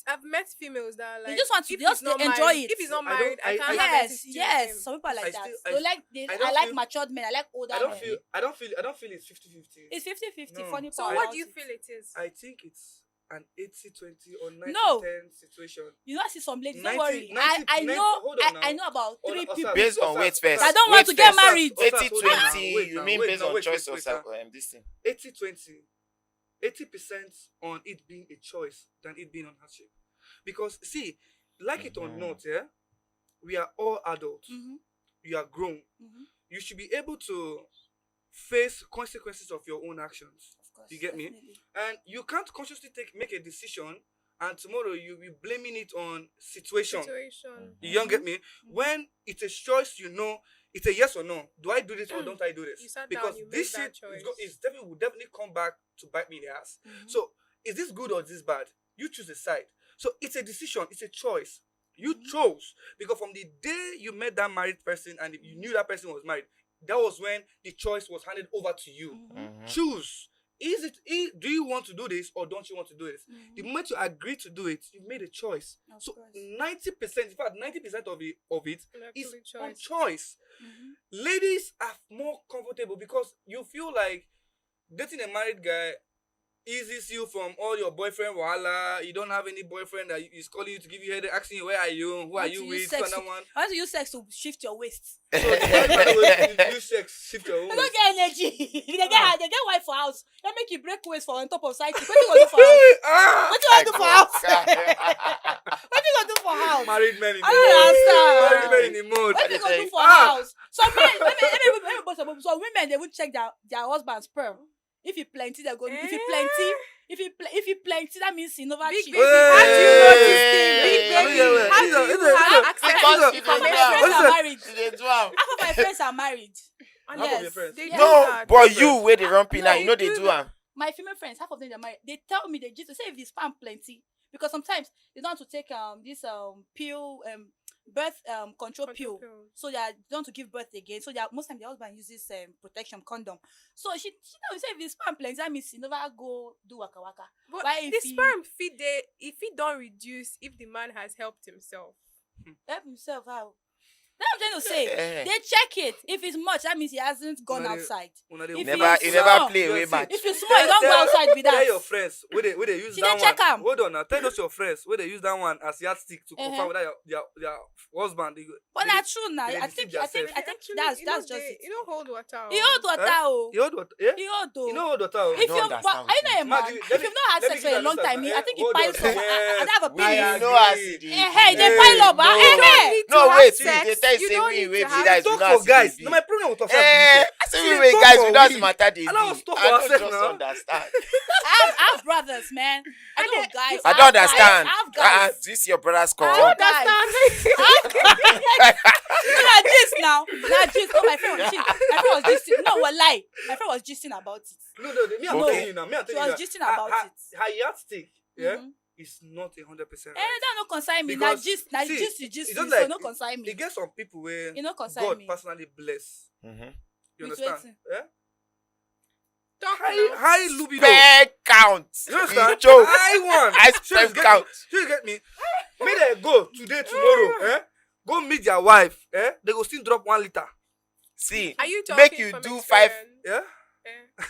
Speaker 4: I've met females that are like,
Speaker 3: They just want to
Speaker 4: if
Speaker 3: they just
Speaker 4: he's not
Speaker 3: enjoy
Speaker 4: married,
Speaker 3: it.
Speaker 4: If he's not
Speaker 1: I don't-
Speaker 4: married, I
Speaker 1: I-
Speaker 4: can't have
Speaker 3: Yes,
Speaker 4: anything to do with
Speaker 3: yes.
Speaker 4: him.
Speaker 3: Some people are like
Speaker 1: I
Speaker 3: that.
Speaker 1: still-
Speaker 3: They like
Speaker 1: I
Speaker 3: I
Speaker 1: don't
Speaker 3: like
Speaker 1: feel-
Speaker 3: matured men. I like older
Speaker 1: I don't
Speaker 3: men.
Speaker 1: feel it's 50-50.
Speaker 3: It's 50-50.
Speaker 1: No.
Speaker 3: Funny
Speaker 4: So
Speaker 3: part
Speaker 4: what
Speaker 3: about
Speaker 4: do you
Speaker 3: it.
Speaker 4: feel it is?
Speaker 1: I think it's an 80-20 or 90-10
Speaker 3: No.
Speaker 1: situation.
Speaker 3: You know, I see some ladies.
Speaker 1: 90
Speaker 3: Don't worry.
Speaker 1: 90
Speaker 3: I know.
Speaker 1: hold on
Speaker 3: I
Speaker 1: now.
Speaker 3: know about
Speaker 1: Hold
Speaker 3: 3
Speaker 1: on,
Speaker 3: people.
Speaker 2: Based on weight first.
Speaker 3: I don't want
Speaker 2: Weight
Speaker 3: to get
Speaker 2: first.
Speaker 3: married.
Speaker 1: Osas, hold on now.
Speaker 2: 80-20,
Speaker 1: Wait
Speaker 2: you
Speaker 1: now,
Speaker 2: mean
Speaker 1: wait
Speaker 2: based
Speaker 1: now,
Speaker 2: on
Speaker 1: wait,
Speaker 2: choice
Speaker 1: wait,
Speaker 2: or
Speaker 1: wait,
Speaker 2: this thing?
Speaker 1: 80-20. 80% on it being a choice than it being on hardship. Because see, like it or not, yeah, we are all adults.
Speaker 3: Mm-hmm.
Speaker 1: You are grown.
Speaker 3: Mm-hmm.
Speaker 1: You should be able to face consequences of your own actions.
Speaker 3: Of course.
Speaker 1: You get me?
Speaker 3: Definitely.
Speaker 1: And you can't consciously make a decision and tomorrow you'll be blaming it on situation. You don't get me? When it's a choice, you know, it's a yes or no. Do I do this or don't I do this?
Speaker 4: You sat down,
Speaker 1: Because
Speaker 4: you made
Speaker 1: this
Speaker 4: that
Speaker 1: shit
Speaker 4: choice.
Speaker 1: will definitely come back to bite me in the ass.
Speaker 3: Mhm.
Speaker 1: So is this good or is this bad? You choose a side. So it's a decision, it's a choice. You chose because from the day you met that married person and you knew that person was married, that was when the choice was handed over to you. Choose. Do you want to do this or don't you want to do this? The moment you agree to do it, you made a choice.
Speaker 3: Of
Speaker 1: So
Speaker 3: course.
Speaker 1: 90%, in fact, 90% of it is
Speaker 4: Actually
Speaker 1: on
Speaker 4: choice.
Speaker 1: choice.
Speaker 3: Mhm.
Speaker 1: Ladies are more comfortable because you feel like dating a married guy eases you from all your boyfriend wahala. You don't have any boyfriend that is calling you to give you headache, asking you where are you, who are
Speaker 3: Want
Speaker 1: you
Speaker 3: to
Speaker 1: with,
Speaker 3: use sex
Speaker 1: another one.
Speaker 3: I want to use sex to shift your waist.
Speaker 1: So you use sex, shift your own
Speaker 3: They
Speaker 1: waist.
Speaker 3: don't get energy. they get wife for house. They make you break waist for on top of side chick. What you gonna do for house?
Speaker 1: Ah!
Speaker 3: What you gonna do for house? What you gonna do for house?
Speaker 1: Married men in the
Speaker 3: I don't understand.
Speaker 1: Married men in the mood.
Speaker 3: What you gonna do for
Speaker 1: Ah!
Speaker 3: house? Some men, some women they will check their husband's sperm. If he plenty, they go. If he plenty, if he plenty, that means he never
Speaker 4: Big
Speaker 3: cheat.
Speaker 4: baby, how do you know this thing? Big baby,
Speaker 1: Yeah,
Speaker 4: how do
Speaker 1: yeah,
Speaker 4: you
Speaker 1: yeah,
Speaker 4: have
Speaker 1: yeah.
Speaker 4: access
Speaker 2: Because
Speaker 4: to
Speaker 2: you
Speaker 3: Half of
Speaker 2: don't
Speaker 3: my
Speaker 2: know.
Speaker 3: friends are
Speaker 1: Listen.
Speaker 3: married.
Speaker 2: They do am.
Speaker 3: Half of my friends are married.
Speaker 1: Half of your friends.
Speaker 4: They
Speaker 3: Yes.
Speaker 4: do
Speaker 2: No,
Speaker 4: that.
Speaker 2: but you where they run pin now,
Speaker 3: No,
Speaker 2: you know they
Speaker 4: you
Speaker 2: do
Speaker 4: do
Speaker 2: am.
Speaker 3: My female friends, half of them are married. They tell me they just say if the sperm plenty because sometimes they don't want to take this pill birth control pill.
Speaker 4: pills.
Speaker 3: So they don't to give birth again. So most time the husband uses protection condom. So she don't say if the sperm plenty, that means he never go do waka waka.
Speaker 4: But
Speaker 3: Why
Speaker 4: the
Speaker 3: if he-
Speaker 4: sperm feed if it don't reduce if the man has helped himself.
Speaker 3: Help himself how? That's what I'm trying to say.
Speaker 2: Eh.
Speaker 3: They check it. If it's much, that means he hasn't gone
Speaker 1: No, they-
Speaker 3: outside.
Speaker 1: Una dey
Speaker 3: If
Speaker 1: woman.
Speaker 2: Never,
Speaker 3: it's
Speaker 2: you
Speaker 3: small,
Speaker 2: never play away
Speaker 1: Yes,
Speaker 2: match.
Speaker 3: If it's small, you don't go outside with
Speaker 1: Tell
Speaker 3: that.
Speaker 1: your friends where they use
Speaker 3: She
Speaker 1: that
Speaker 3: dey check
Speaker 1: one.
Speaker 3: am.
Speaker 1: Hold on now. Tell those your friends where they use that one as yardstick to confirm
Speaker 3: Uh-huh.
Speaker 1: whether your husband.
Speaker 3: But that's true now.
Speaker 1: they
Speaker 3: I
Speaker 1: deceive
Speaker 3: think
Speaker 1: themselves.
Speaker 4: Actually,
Speaker 3: that's
Speaker 4: you know
Speaker 3: just it.
Speaker 4: you don't hold water.
Speaker 3: He hold water oh.
Speaker 1: You hold what? Yeah.
Speaker 3: He hold oh.
Speaker 1: You know hold water. oh.
Speaker 3: If
Speaker 2: don't
Speaker 3: you,
Speaker 2: understand
Speaker 3: but
Speaker 2: what
Speaker 3: I know a
Speaker 1: Ma,
Speaker 3: man.
Speaker 1: give me-
Speaker 3: If
Speaker 1: let me-
Speaker 3: you've not had
Speaker 1: let me
Speaker 3: sex
Speaker 1: give
Speaker 3: for a
Speaker 1: you
Speaker 3: long
Speaker 1: an
Speaker 3: time,
Speaker 1: answer.
Speaker 3: I think he
Speaker 1: Hold
Speaker 3: piles
Speaker 1: on.
Speaker 3: up. I have a
Speaker 2: We
Speaker 3: period.
Speaker 2: know as it is.
Speaker 3: Hey, they
Speaker 1: Hey,
Speaker 3: pile up.
Speaker 2: no.
Speaker 3: Hey,
Speaker 2: No,
Speaker 4: have
Speaker 2: wait,
Speaker 4: sex,
Speaker 2: they tell you
Speaker 4: you
Speaker 2: say
Speaker 4: don't
Speaker 2: we
Speaker 4: need
Speaker 2: wait
Speaker 4: to
Speaker 2: be
Speaker 4: have
Speaker 2: that
Speaker 1: Talk
Speaker 2: you know
Speaker 1: for
Speaker 2: as
Speaker 1: guys.
Speaker 2: it
Speaker 1: No,
Speaker 2: be.
Speaker 1: my problem with Osas.
Speaker 2: I say
Speaker 1: See,
Speaker 2: we wait
Speaker 1: talk
Speaker 2: guys,
Speaker 1: for
Speaker 2: we don't
Speaker 1: we.
Speaker 2: matter they
Speaker 1: And I was
Speaker 2: be.
Speaker 1: talk
Speaker 2: I
Speaker 1: for
Speaker 2: don't
Speaker 1: ourselves
Speaker 2: just
Speaker 1: now.
Speaker 2: understand.
Speaker 3: I have brothers, man. I know guys.
Speaker 2: I don't understand.
Speaker 3: I have guys.
Speaker 2: This your brother's call.
Speaker 3: I
Speaker 4: You
Speaker 3: have guys.
Speaker 4: understand?
Speaker 3: Now gist now. Now gist. Oh, my friend was gisting. My friend was gisting. No, we're lie. My friend was gisting about it.
Speaker 1: No, me I'm
Speaker 2: Okay.
Speaker 1: telling you now. Me I'm
Speaker 3: She
Speaker 1: telling
Speaker 3: was
Speaker 1: you.
Speaker 3: gisting
Speaker 1: now.
Speaker 3: about
Speaker 1: Her-
Speaker 3: it.
Speaker 1: Her yardstick, yeah,
Speaker 3: Mhm.
Speaker 1: is not 100%
Speaker 3: Eh,
Speaker 1: right.
Speaker 3: that no concern me. Now
Speaker 1: Because,
Speaker 3: gist. Now
Speaker 1: see,
Speaker 3: gist.
Speaker 1: it's
Speaker 3: Gist.
Speaker 1: just
Speaker 3: So
Speaker 1: like
Speaker 3: no concern me.
Speaker 1: You get some people where
Speaker 3: You no concern
Speaker 1: God
Speaker 3: me.
Speaker 1: personally bless.
Speaker 2: Mhm.
Speaker 1: You
Speaker 3: With
Speaker 1: understand? Yeah?
Speaker 4: Talk
Speaker 1: High
Speaker 4: now.
Speaker 1: libido.
Speaker 2: Fair count.
Speaker 1: You understand?
Speaker 2: Joke.
Speaker 1: I one.
Speaker 2: I
Speaker 1: Sure you
Speaker 2: spend
Speaker 1: get
Speaker 2: count.
Speaker 1: me. Sure you get me. May they go today, tomorrow. Go meet their wife. They go still drop 1 liter.
Speaker 2: See,
Speaker 4: Are you talking
Speaker 2: make you
Speaker 4: from
Speaker 2: do
Speaker 4: experience?
Speaker 1: Yeah.
Speaker 4: Eh.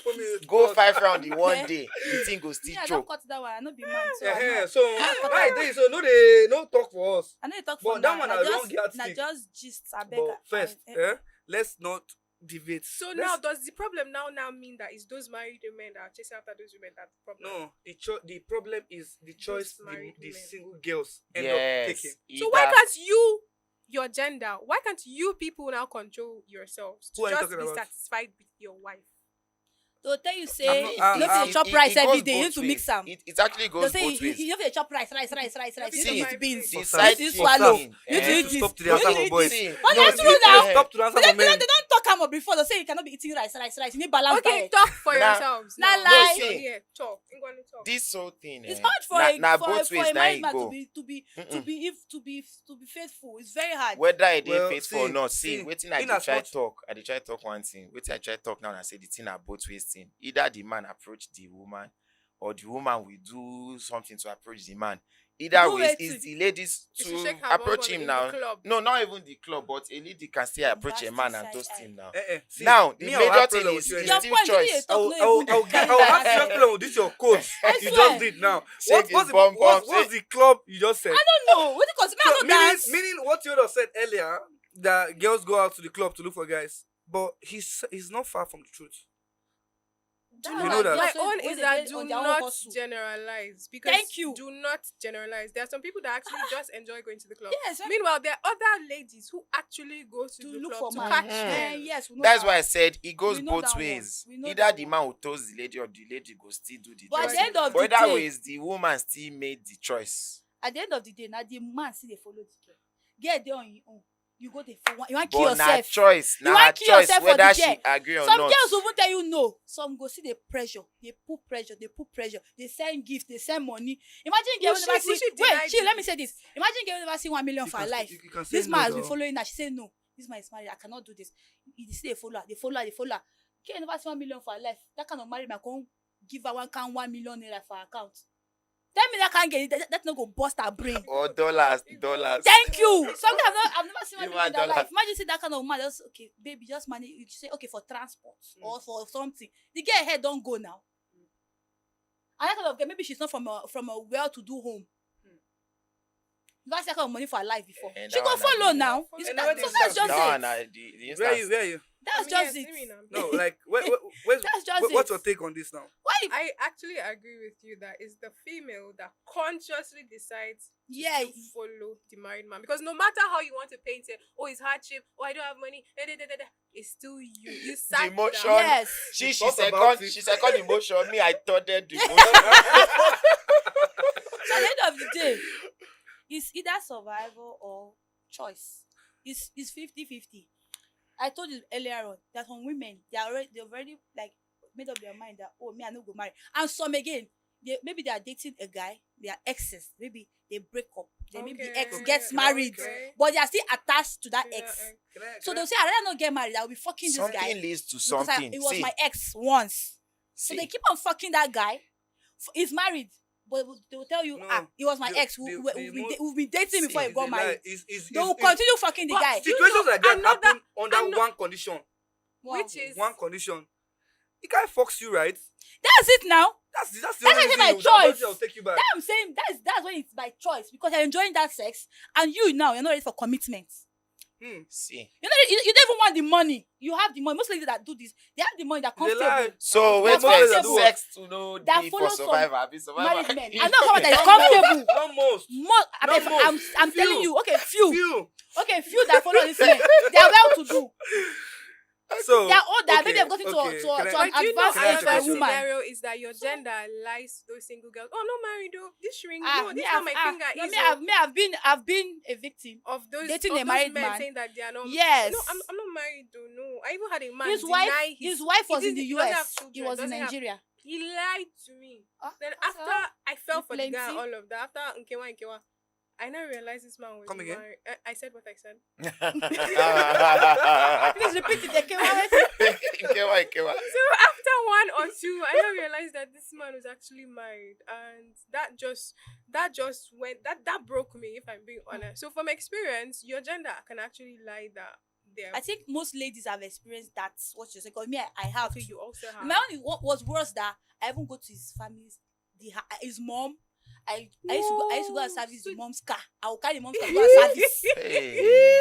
Speaker 1: For me,
Speaker 2: go
Speaker 1: God.
Speaker 2: 5 round in one day. The thing go still
Speaker 3: Yeah, I
Speaker 2: choke.
Speaker 3: don't cut that one. I no be man. So I know.
Speaker 1: So why they so no talk for us.
Speaker 3: I know you talk
Speaker 1: But
Speaker 3: for
Speaker 1: that
Speaker 3: now.
Speaker 1: one
Speaker 3: Na
Speaker 1: na
Speaker 3: just-
Speaker 1: wrong yardstick.
Speaker 3: na just gist. I beg.
Speaker 1: But first, let's not deviate.
Speaker 4: So
Speaker 1: Let's-
Speaker 4: now, does the problem now mean that it's those married women that are chasing after those women that's the problem?
Speaker 1: No, the problem is the choice
Speaker 4: married
Speaker 1: the
Speaker 4: men.
Speaker 1: single girls end
Speaker 2: Yes.
Speaker 1: up taking.
Speaker 4: So why
Speaker 2: either-
Speaker 4: can't you your gender, why can't you people now control yourselves
Speaker 1: Who
Speaker 4: to
Speaker 1: are you
Speaker 4: just
Speaker 1: talking
Speaker 4: be
Speaker 1: about?
Speaker 4: satisfied with your wife?
Speaker 3: They'll tell you say
Speaker 1: I'm
Speaker 3: you
Speaker 1: not-
Speaker 3: have to chop
Speaker 2: it
Speaker 3: rice every
Speaker 2: goes
Speaker 3: day. You need
Speaker 2: both
Speaker 3: to
Speaker 2: ways.
Speaker 3: mix them.
Speaker 2: It actually
Speaker 3: They'll
Speaker 2: goes
Speaker 3: say
Speaker 2: both ways.
Speaker 3: you have to chop rice. You need to
Speaker 4: See,
Speaker 3: eat beans.
Speaker 2: the
Speaker 3: You
Speaker 2: side
Speaker 3: need to
Speaker 2: chick
Speaker 3: swallow.
Speaker 2: thing,
Speaker 3: You need to
Speaker 2: eh,
Speaker 3: eat this.
Speaker 1: Stop to the
Speaker 3: You
Speaker 1: answer
Speaker 3: need
Speaker 1: for
Speaker 3: to eat
Speaker 1: boys.
Speaker 3: this.
Speaker 2: See,
Speaker 3: Well,
Speaker 1: No,
Speaker 3: that's
Speaker 1: see,
Speaker 3: true now.
Speaker 1: Stop to answer
Speaker 3: They
Speaker 1: for
Speaker 3: don't,
Speaker 1: men.
Speaker 3: they don't talk about before. They say you cannot be eating rice. You need balance
Speaker 4: Okay,
Speaker 3: diet.
Speaker 4: talk for
Speaker 2: Nah.
Speaker 4: yourselves.
Speaker 3: Nah,
Speaker 4: now.
Speaker 3: lie.
Speaker 4: You're here, talk. I'm going to talk.
Speaker 2: This whole thing,
Speaker 3: It's
Speaker 2: eh,
Speaker 3: hard for
Speaker 2: both ways
Speaker 3: a
Speaker 2: now
Speaker 3: married
Speaker 2: it
Speaker 3: man
Speaker 2: go.
Speaker 3: to be faithful. It's very hard.
Speaker 2: Whether I dey
Speaker 1: Well,
Speaker 2: faithful or
Speaker 1: see,
Speaker 2: not,
Speaker 1: see,
Speaker 2: waiting I
Speaker 1: in
Speaker 2: dey
Speaker 1: as
Speaker 2: try
Speaker 1: much-
Speaker 2: talk. I dey try talk one thing. Waiting I try talk now and I say the thing are both ways thing. Either the man approach the woman, or the woman will do something to approach the man. Either
Speaker 3: Do
Speaker 2: way,
Speaker 3: it.
Speaker 2: is the ladies
Speaker 4: You
Speaker 2: to
Speaker 4: should shake her
Speaker 2: approach
Speaker 4: bum
Speaker 2: him
Speaker 4: in
Speaker 2: now.
Speaker 4: the club.
Speaker 2: No, not even the club, but a lady can still approach a man and
Speaker 3: Bombastic
Speaker 2: toast
Speaker 3: side
Speaker 2: him now.
Speaker 1: See,
Speaker 2: Now, the
Speaker 1: me, I will
Speaker 2: major
Speaker 1: have
Speaker 2: thing
Speaker 1: problem
Speaker 2: is
Speaker 1: with you
Speaker 2: it's
Speaker 3: Your
Speaker 1: anyway.
Speaker 2: still
Speaker 3: point
Speaker 2: choice.
Speaker 3: is
Speaker 1: I will
Speaker 3: talk no even
Speaker 1: have serious problem with this your coach.
Speaker 3: I
Speaker 1: You
Speaker 3: swear.
Speaker 1: just did now.
Speaker 2: Shake his bum bum,
Speaker 1: What's
Speaker 2: say-
Speaker 1: the club you just said?
Speaker 3: No, what because me I
Speaker 1: So,
Speaker 3: don't dance.
Speaker 1: meaning what Theodore said earlier, that girls go out to the club to look for guys. But he's not far from the truth.
Speaker 3: That's
Speaker 1: You
Speaker 3: why
Speaker 1: know that.
Speaker 3: they
Speaker 4: My
Speaker 3: also-
Speaker 4: own
Speaker 3: when
Speaker 4: is
Speaker 3: they
Speaker 4: that
Speaker 3: get
Speaker 4: do
Speaker 3: on their own
Speaker 4: not
Speaker 3: hustle.
Speaker 4: generalize. Because
Speaker 3: Thank you.
Speaker 4: do not generalize. There are some people that actually just enjoy going to the club.
Speaker 3: Yes,
Speaker 4: Meanwhile, there are other ladies who actually go to
Speaker 3: to
Speaker 4: the
Speaker 3: look
Speaker 4: club
Speaker 3: for
Speaker 4: to
Speaker 3: man.
Speaker 4: catch
Speaker 2: Mhm.
Speaker 4: them.
Speaker 3: Yes, we know
Speaker 2: That's
Speaker 3: that
Speaker 2: why I
Speaker 3: one.
Speaker 2: said it goes
Speaker 3: We know
Speaker 2: both
Speaker 3: that one.
Speaker 2: ways.
Speaker 3: We know
Speaker 2: Either
Speaker 3: that
Speaker 2: the
Speaker 3: one.
Speaker 2: man will toast the lady or the lady go still do the
Speaker 3: But at
Speaker 2: toasting.
Speaker 3: the end of the
Speaker 2: But either
Speaker 3: day,
Speaker 2: ways, the woman still made the choice.
Speaker 3: at the end of the day, now the man see they follow the girl. Get there on your own. You go there for one. You want to kill
Speaker 2: But na
Speaker 3: yourself.
Speaker 2: choice.
Speaker 3: You
Speaker 2: Na
Speaker 3: want
Speaker 2: her
Speaker 3: kill
Speaker 2: choice
Speaker 3: yourself for
Speaker 2: whether
Speaker 3: the
Speaker 2: she
Speaker 3: girl.
Speaker 2: agree or
Speaker 3: Some
Speaker 2: not.
Speaker 3: girls will even tell you no. Some go see the pressure. They put pressure. They send gifts. They send money. Imagine girl
Speaker 4: We
Speaker 3: never
Speaker 4: should- we
Speaker 3: see.
Speaker 4: should deny
Speaker 3: Wait, chill. Let me
Speaker 4: this.
Speaker 3: say this. Imagine girl never see 1 million
Speaker 1: You
Speaker 3: for her
Speaker 1: can-
Speaker 3: life.
Speaker 1: you can say
Speaker 3: This
Speaker 1: no,
Speaker 3: man has been
Speaker 1: though.
Speaker 3: following her. She say no. This man is married. I cannot do this. You see they follow her. They follow her. Girl never see 1 million for her life. That kind of married man can't give her 1 million naira for her account. Tell me that can't get it. That not go bust her brain.
Speaker 2: Or dollars.
Speaker 3: Thank you. Something I've never seen one
Speaker 2: Give
Speaker 3: million
Speaker 2: her
Speaker 3: in their
Speaker 2: dollar.
Speaker 3: life. Imagine see that kind of man. Just okay, baby, just money. You say okay for transport or for something. The girl head don't go now. And that kind of girl, maybe she's not from a well-to-do home. That's that kind of money for her life before.
Speaker 2: And
Speaker 3: She
Speaker 2: that
Speaker 3: go
Speaker 2: one na
Speaker 3: follow
Speaker 2: the-
Speaker 3: now.
Speaker 1: And
Speaker 3: It's
Speaker 1: now
Speaker 3: that,
Speaker 1: this
Speaker 3: so that's
Speaker 1: is-
Speaker 3: just
Speaker 2: That one
Speaker 3: it.
Speaker 2: na the
Speaker 1: Where
Speaker 2: instance.
Speaker 1: you?
Speaker 3: That's
Speaker 4: I mean,
Speaker 3: just
Speaker 4: yes,
Speaker 3: it.
Speaker 4: see me now.
Speaker 1: No, like where's
Speaker 3: That's just
Speaker 1: what's
Speaker 3: it.
Speaker 1: your take on this now?
Speaker 3: Why?
Speaker 4: I actually agree with you that it's the female that consciously decides
Speaker 3: Yeah.
Speaker 4: to follow the married man. Because no matter how you want to paint it, oh, it's hardship, oh, I don't have money, it's still you. You sat
Speaker 2: emotion.
Speaker 4: down.
Speaker 3: Yes.
Speaker 2: She
Speaker 1: Talk about it.
Speaker 2: second emotion. Me, I thought that the emotion.
Speaker 3: So at the end of the day, it's either survival or choice. It's 50-50. I told you earlier on that some women they've already like made up their mind that oh me I no go marry. And some again, maybe they are dating a guy, they are exes, maybe they break up, then maybe the ex
Speaker 4: Okay,
Speaker 3: gets married,
Speaker 4: okay.
Speaker 3: but they are still attached to that
Speaker 4: Yeah,
Speaker 3: ex.
Speaker 1: Can I-
Speaker 3: So
Speaker 1: can I-
Speaker 3: they'll say, I'd rather not get married, I'll be fucking this guy.
Speaker 2: Something leads to
Speaker 3: Because
Speaker 2: something.
Speaker 3: it was
Speaker 2: See,
Speaker 3: my ex once. So
Speaker 2: see.
Speaker 3: they keep on fucking that guy. He's married. But they will tell you,
Speaker 1: No,
Speaker 3: it was my
Speaker 1: the-
Speaker 3: ex.
Speaker 1: the-
Speaker 3: We've been dating before he
Speaker 1: It's
Speaker 3: got
Speaker 1: a
Speaker 3: married.
Speaker 1: lie. It's-
Speaker 3: They will
Speaker 1: it's-
Speaker 3: continue fucking the
Speaker 4: But
Speaker 3: guy.
Speaker 4: you
Speaker 1: Situations
Speaker 4: know,
Speaker 1: like that
Speaker 4: another-
Speaker 1: happen under
Speaker 4: ano-
Speaker 1: one condition.
Speaker 3: Wow.
Speaker 4: Which is
Speaker 1: One condition. The guy fucks you, right?
Speaker 3: That's it now.
Speaker 1: That's the
Speaker 3: That's
Speaker 1: only
Speaker 3: actually
Speaker 1: reason
Speaker 3: my
Speaker 1: that person
Speaker 3: choice.
Speaker 1: will take you back.
Speaker 3: That I'm saying that's when it's by choice because you're enjoying that sex and you now you're not ready for commitment.
Speaker 2: See.
Speaker 3: You don't even want the money. You have the money. Most ladies that do this, they have the money. They're
Speaker 1: They lie.
Speaker 3: comfortable.
Speaker 2: So wait
Speaker 3: That's
Speaker 2: first.
Speaker 3: comfortable.
Speaker 2: Sex to know
Speaker 3: That
Speaker 2: the
Speaker 3: follow
Speaker 2: for
Speaker 3: some
Speaker 2: survivor. Be survivor.
Speaker 3: Married men. I'm not coming that is
Speaker 1: Not
Speaker 3: comfortable.
Speaker 1: most. Not most.
Speaker 3: More,
Speaker 1: Not most.
Speaker 3: I'm telling
Speaker 1: Few.
Speaker 3: you. Okay, few.
Speaker 1: Few.
Speaker 3: Okay, few that follow this man. They are well to do.
Speaker 1: So
Speaker 3: They are older.
Speaker 1: okay,
Speaker 3: Maybe they've gotten
Speaker 1: okay.
Speaker 3: to
Speaker 1: Can I-
Speaker 3: an
Speaker 4: But you know,
Speaker 3: advanced
Speaker 1: Can I
Speaker 3: age
Speaker 1: ask
Speaker 3: for
Speaker 1: a
Speaker 3: a
Speaker 1: question?
Speaker 3: woman.
Speaker 4: scenario is that your gender lies to those single girls. Oh, I'm not married though. This ring, no, this
Speaker 3: me,
Speaker 4: is not my finger.
Speaker 3: no,
Speaker 4: Is
Speaker 3: I've been a victim.
Speaker 4: of those
Speaker 3: dating
Speaker 4: of
Speaker 3: a
Speaker 4: those
Speaker 3: married
Speaker 4: men
Speaker 3: man.
Speaker 4: saying that they are not.
Speaker 3: Yes.
Speaker 4: No, I'm not married though. No, I even had a man
Speaker 3: His
Speaker 4: deny
Speaker 3: wife was
Speaker 4: he
Speaker 3: in the
Speaker 4: didn't- he doesn't have
Speaker 3: US.
Speaker 4: children,
Speaker 3: He was in
Speaker 4: doesn't have-
Speaker 3: Nigeria.
Speaker 4: He lied to me. Then
Speaker 3: that's
Speaker 4: after
Speaker 3: all.
Speaker 4: I fell for the
Speaker 3: Plenty.
Speaker 4: guy, and all of that. After Nkewa, I now realized this man was
Speaker 1: Come again?
Speaker 4: married. I said what I said.
Speaker 3: Please repeat it again.
Speaker 2: Kewa.
Speaker 4: So after one or two, I now realized that this man was actually married, and that just went that broke me. If I'm being honest. So from experience, your gender can actually lie that there.
Speaker 3: I think most ladies have experienced that. What you say? Because me, I have.
Speaker 4: Okay,
Speaker 3: to.
Speaker 4: you also have.
Speaker 3: My own what was worse that I even go to his family's, his mom. I used to go and service the mom's car. I will carry the mom's car to go and service.
Speaker 2: Hey.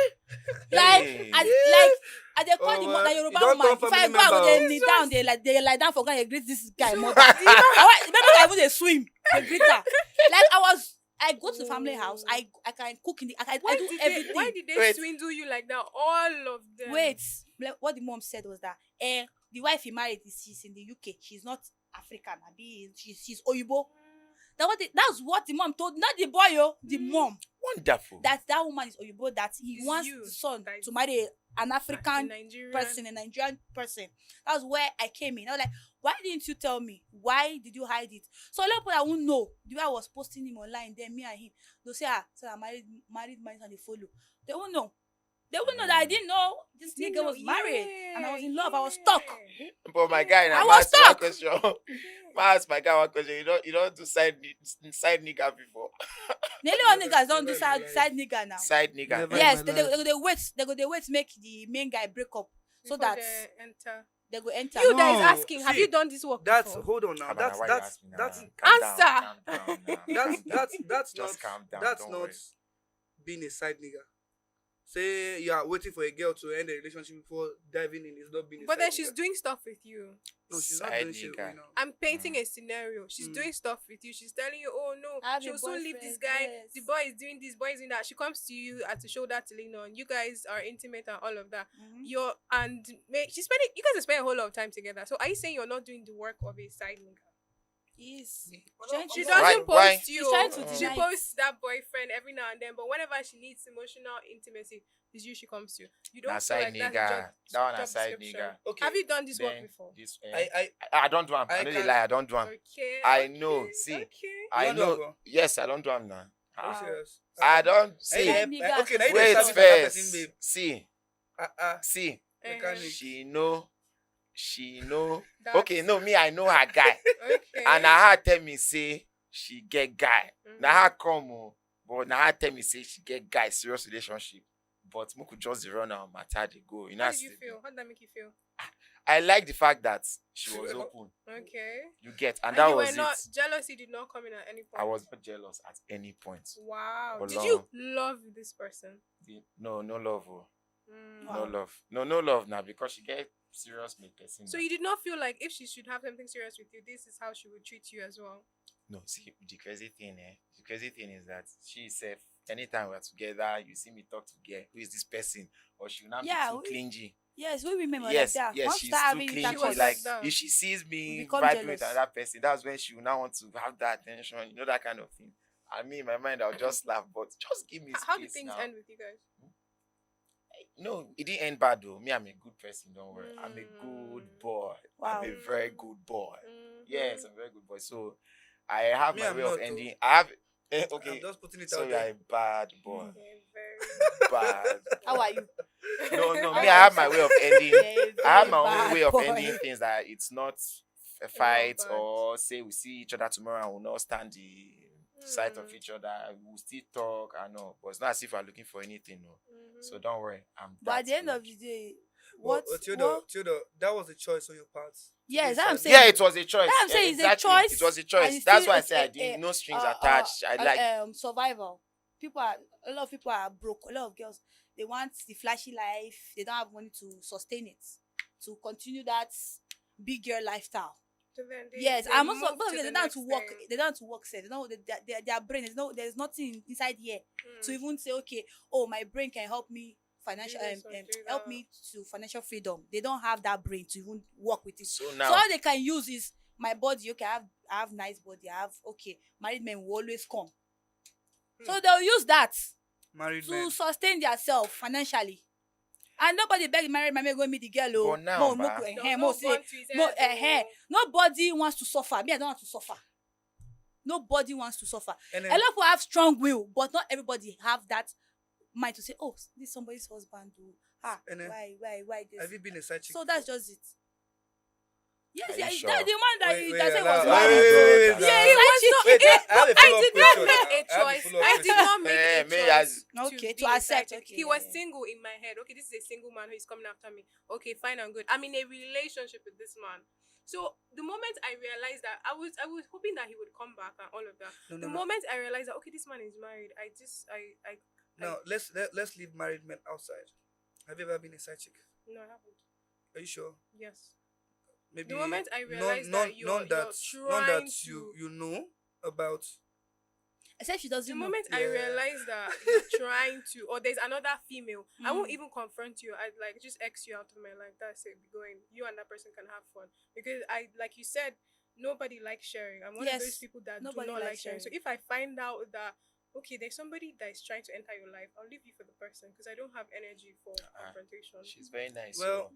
Speaker 3: Like,
Speaker 2: Hey.
Speaker 3: I they call
Speaker 1: Oh,
Speaker 3: the
Speaker 1: well,
Speaker 3: mother
Speaker 1: you
Speaker 3: Yoruba
Speaker 1: don't
Speaker 3: woman.
Speaker 1: turn
Speaker 3: If I
Speaker 1: family
Speaker 3: go and
Speaker 1: member,
Speaker 3: they
Speaker 1: oh.
Speaker 3: kneel down, they lie down for God. They greet this guy mother. Maybe I even they swim. They greet her. Like I was I go to the family house. I can cook in the. I do everything.
Speaker 4: Why did they
Speaker 2: Wait.
Speaker 4: swindle you like that? All of them.
Speaker 3: Wait, what the mom said was that the wife he married she's in the UK. She's not African. She's Oyibo. That's what the mom told, not the boy, the mom.
Speaker 2: Wonderful.
Speaker 3: That woman is Oyibo. That he wants the son to marry an African person, a Nigerian person. That's where I came in. I was like, why didn't you tell me? Why did you hide it? So a lot of people that won't know the way I was posting him online, then me and him, they'll say, so I married man and they follow. They won't know. They won't know that I didn't know this nigga was married and I was in love. I was stuck.
Speaker 2: But my guy,
Speaker 3: I was stuck.
Speaker 2: I ask my guy one question. You don't do side nigga before.
Speaker 3: Nearly all niggas don't do side nigga now.
Speaker 2: Side nigga.
Speaker 1: Never.
Speaker 3: Yes,
Speaker 1: in my
Speaker 3: they go wait to make the main guy break up so
Speaker 4: Before
Speaker 3: that
Speaker 4: they enter.
Speaker 3: they go enter.
Speaker 4: You that is
Speaker 1: No,
Speaker 4: asking, have
Speaker 1: see,
Speaker 4: you done this work
Speaker 1: That's
Speaker 4: before?
Speaker 1: hold on now.
Speaker 2: Abana,
Speaker 1: That's
Speaker 2: why you
Speaker 1: that's
Speaker 2: ask me now?
Speaker 1: that's
Speaker 2: Calm
Speaker 4: Answer.
Speaker 2: down, calm down now.
Speaker 1: that's
Speaker 2: Just
Speaker 1: not
Speaker 2: calm down.
Speaker 1: that's
Speaker 2: don't
Speaker 1: not
Speaker 2: worry.
Speaker 1: being a side nigga. Say you are waiting for a girl to end a relationship before diving in. It's not being a
Speaker 4: But
Speaker 1: side
Speaker 4: then she's
Speaker 1: nigga.
Speaker 4: doing stuff with you.
Speaker 1: No, she's not
Speaker 2: Side
Speaker 1: doing shit.
Speaker 2: nigga.
Speaker 1: You know.
Speaker 4: I'm painting a scenario. She's doing stuff with you. She's telling you, oh no,
Speaker 3: I have a
Speaker 4: she'll soon leave this
Speaker 3: boyfriend,
Speaker 4: guy.
Speaker 3: yes.
Speaker 4: The boy is doing this, boy is doing that. She comes to you at a shoulder to lean on. You guys are intimate and all of that.
Speaker 3: Mhm.
Speaker 4: She's spending. You guys are spending a whole lot of time together. So are you saying you're not doing the work of a side nigga?
Speaker 3: Yes.
Speaker 4: She
Speaker 2: Why-
Speaker 4: doesn't
Speaker 2: why-
Speaker 4: post you.
Speaker 3: She's trying to
Speaker 4: She
Speaker 3: deny it.
Speaker 4: posts that boyfriend every now and then, but whenever she needs emotional intimacy, it's you she comes to. You don't
Speaker 2: Na
Speaker 4: feel
Speaker 2: side
Speaker 4: like that's a
Speaker 2: nigga.
Speaker 4: job,
Speaker 2: That one a
Speaker 4: job
Speaker 2: side
Speaker 4: description.
Speaker 2: nigga.
Speaker 1: Okay.
Speaker 4: Have you done this work
Speaker 2: Then
Speaker 4: before?
Speaker 2: this,
Speaker 1: I
Speaker 2: don't do am.
Speaker 1: I
Speaker 2: I know they
Speaker 1: can-
Speaker 2: lie. I don't do am.
Speaker 4: Okay.
Speaker 2: I know,
Speaker 4: okay,
Speaker 2: see.
Speaker 4: Okay.
Speaker 2: I
Speaker 1: don't do am,
Speaker 2: know.
Speaker 1: bro?
Speaker 2: Yes, I don't do am now.
Speaker 1: Are you
Speaker 3: Wow.
Speaker 1: serious?
Speaker 2: I don't
Speaker 1: Hey,
Speaker 2: see.
Speaker 3: Side nigga.
Speaker 1: okay, now you
Speaker 2: Wait
Speaker 1: dey service another person,
Speaker 2: first.
Speaker 1: babe.
Speaker 2: See. See.
Speaker 1: Mechanic.
Speaker 2: She know.
Speaker 4: That's-
Speaker 2: Okay, no, me, I know her guy.
Speaker 4: Okay.
Speaker 2: And na her tell me say she get guy.
Speaker 4: Mhm.
Speaker 2: Na her come, but na her tell me say she get guy serious relationship. But we could just run our matter they go. You know,
Speaker 4: How did you feel? How did that make you feel?
Speaker 2: I like the fact that she was open.
Speaker 4: Okay.
Speaker 2: You get, and
Speaker 4: And
Speaker 2: that
Speaker 4: you
Speaker 2: was
Speaker 4: were not
Speaker 2: it.
Speaker 4: jealousy did not come in at any point.
Speaker 2: I was not jealous at any point.
Speaker 4: Wow.
Speaker 2: But
Speaker 4: Did you
Speaker 2: long.
Speaker 4: love this person?
Speaker 2: No love. Oh.
Speaker 4: Mm.
Speaker 2: No love. No love now because she get serious with person.
Speaker 4: So you did not feel like if she should have something serious with you, this is how she would treat you as well.
Speaker 2: No, see, the crazy thing is that she said anytime we're together, you see me talk to girl, who is this person? Or she will not
Speaker 3: Yeah,
Speaker 2: be
Speaker 3: we-
Speaker 2: too clingy.
Speaker 3: Yes, we remember
Speaker 2: Yes,
Speaker 3: like that.
Speaker 2: yes,
Speaker 3: Once
Speaker 2: she's
Speaker 3: start
Speaker 2: too
Speaker 3: having
Speaker 2: clingy.
Speaker 3: intercourse,
Speaker 4: like
Speaker 2: Like
Speaker 4: that.
Speaker 2: if she sees
Speaker 3: We
Speaker 2: me
Speaker 3: become
Speaker 2: vibing
Speaker 3: jealous.
Speaker 2: with another person, that's when she will now want to have that attention, you know, that kind of thing. And me in my mind, I'll just laugh, but just give me space.
Speaker 4: How did things
Speaker 2: now.
Speaker 4: end with you guys?
Speaker 2: No, it didn't end bad though. Me, I'm a good person, don't worry. I'm a
Speaker 4: Mm.
Speaker 2: good boy.
Speaker 3: Wow.
Speaker 2: I'm a very good boy.
Speaker 4: Mhm.
Speaker 2: Yes, I'm a very good boy. So I have
Speaker 1: Me,
Speaker 2: my
Speaker 1: I'm
Speaker 2: way of
Speaker 1: not,
Speaker 2: ending.
Speaker 1: though.
Speaker 2: I have
Speaker 1: I'm
Speaker 2: okay.
Speaker 1: just putting it
Speaker 2: So
Speaker 1: out
Speaker 2: you're
Speaker 1: there.
Speaker 2: a bad boy.
Speaker 4: Okay, very.
Speaker 2: Bad.
Speaker 3: How are you?
Speaker 2: No, me,
Speaker 3: How
Speaker 2: I
Speaker 3: are
Speaker 2: have
Speaker 3: you?
Speaker 2: my way of ending.
Speaker 3: Yeah,
Speaker 2: I have
Speaker 3: very
Speaker 2: my own
Speaker 3: bad
Speaker 2: way of
Speaker 3: boy.
Speaker 2: ending things that it's not a fight
Speaker 4: bad.
Speaker 2: or say we see each other tomorrow and we'll not stand the sight of
Speaker 4: Mm.
Speaker 2: each other. We'll still talk. I know, but it's not as if we're looking for anything. No.
Speaker 4: Mhm.
Speaker 2: So don't worry. I'm.
Speaker 3: But at
Speaker 2: that
Speaker 3: the end
Speaker 2: good.
Speaker 3: of the day,
Speaker 1: But,
Speaker 3: what?
Speaker 1: Theodore, that was a choice on your part.
Speaker 3: Yes,
Speaker 1: Be
Speaker 3: I'm
Speaker 1: side
Speaker 3: saying.
Speaker 2: Yeah, it was a choice.
Speaker 3: That's what I'm saying, it's a
Speaker 2: Exactly.
Speaker 3: choice,
Speaker 2: It was a
Speaker 3: and
Speaker 2: choice.
Speaker 3: it's
Speaker 2: That's
Speaker 3: still
Speaker 2: why I
Speaker 3: a-
Speaker 2: said I
Speaker 3: a-
Speaker 2: didn't. No strings
Speaker 3: uh,
Speaker 2: attached. I like.
Speaker 3: Survival. A lot of people are broke. A lot of girls, they want the flashy life. They don't have money to sustain it, to continue that big girl lifestyle.
Speaker 4: So then they-
Speaker 3: Yes,
Speaker 4: they
Speaker 3: I'm also.
Speaker 4: move
Speaker 3: But
Speaker 4: to
Speaker 3: they
Speaker 4: the
Speaker 3: don't have to
Speaker 4: next
Speaker 3: work.
Speaker 4: thing.
Speaker 3: They don't have to work. Say, they know their brain is no. There's nothing inside here to
Speaker 4: Mm.
Speaker 3: even say, okay, oh, my brain can help me financial,
Speaker 4: Do this or do
Speaker 3: help
Speaker 4: that.
Speaker 3: me to financial freedom. They don't have that brain to even work with it.
Speaker 2: So
Speaker 3: So
Speaker 2: now.
Speaker 3: all they can use is my body. Okay, I have nice body. I have married men will always come. So they'll use that
Speaker 1: Married
Speaker 3: to
Speaker 1: men.
Speaker 3: sustain themselves financially. And nobody beg married man go meet the girl. Oh,
Speaker 2: But now,
Speaker 3: mo,
Speaker 2: ba-
Speaker 3: mo,
Speaker 4: There's
Speaker 3: eh,
Speaker 4: no
Speaker 3: mo say,
Speaker 4: gun to his
Speaker 3: mo,
Speaker 4: head, oh.
Speaker 3: nobody wants to suffer. Me, I don't want to suffer. Nobody wants to suffer.
Speaker 1: And
Speaker 3: A
Speaker 1: then,
Speaker 3: lot of people have strong will, but not everybody have that mind to say, oh, this is somebody's husband. Oh,
Speaker 1: And then,
Speaker 3: why this?
Speaker 1: have you been a side chick?
Speaker 3: So that's just it. Yes,
Speaker 2: Are
Speaker 3: yeah,
Speaker 2: you sure?
Speaker 3: that's the one that
Speaker 1: Wait,
Speaker 3: you
Speaker 1: wait,
Speaker 3: that said
Speaker 1: allow-
Speaker 3: was
Speaker 2: wait,
Speaker 3: married.
Speaker 2: wait,
Speaker 3: Yeah,
Speaker 1: wait,
Speaker 3: it's actually-
Speaker 1: wait, I have a
Speaker 4: I
Speaker 1: follow-up
Speaker 4: did not
Speaker 1: question
Speaker 4: make
Speaker 1: now.
Speaker 4: a
Speaker 1: I have a
Speaker 4: choice.
Speaker 1: follow-up
Speaker 4: I did
Speaker 1: question.
Speaker 4: not make a
Speaker 2: me
Speaker 4: choice.
Speaker 2: as-
Speaker 3: Okay, to
Speaker 4: be a
Speaker 3: accept,
Speaker 4: side chick.
Speaker 3: okay,
Speaker 4: He was
Speaker 3: yeah.
Speaker 4: single in my head. Okay, this is a single man who is coming after me. Okay, fine and good. I'm in a relationship with this man. So the moment I realized that I was hoping that he would come back and all of that.
Speaker 1: No,
Speaker 4: The
Speaker 1: no.
Speaker 4: moment I realized that okay, this man is married,
Speaker 1: Now let's leave married men outside. Have you ever been a side chick?
Speaker 4: no, I haven't.
Speaker 1: Are you sure?
Speaker 4: Yes.
Speaker 1: Maybe
Speaker 4: The moment I
Speaker 1: none-
Speaker 4: realized
Speaker 1: none-
Speaker 4: that you're
Speaker 1: none that
Speaker 4: trying
Speaker 1: you know about.
Speaker 3: Except she
Speaker 4: The
Speaker 3: doesn't know.
Speaker 4: moment I
Speaker 1: Yeah.
Speaker 4: realize that you're trying to, or there's another female, I won't
Speaker 3: Mm.
Speaker 4: even confront you. I'd like just X you out of my life. That's it. Be going. You and that person can have fun because like you said, nobody likes sharing. I'm one of those
Speaker 3: Yes,
Speaker 4: people that do
Speaker 3: nobody
Speaker 4: not like
Speaker 3: likes
Speaker 4: sharing. So
Speaker 3: sharing.
Speaker 4: if I find out that okay, there's somebody that is trying to enter your life, I'll leave you for the person because I don't have energy for confrontation.
Speaker 2: She's very nice.
Speaker 1: Well,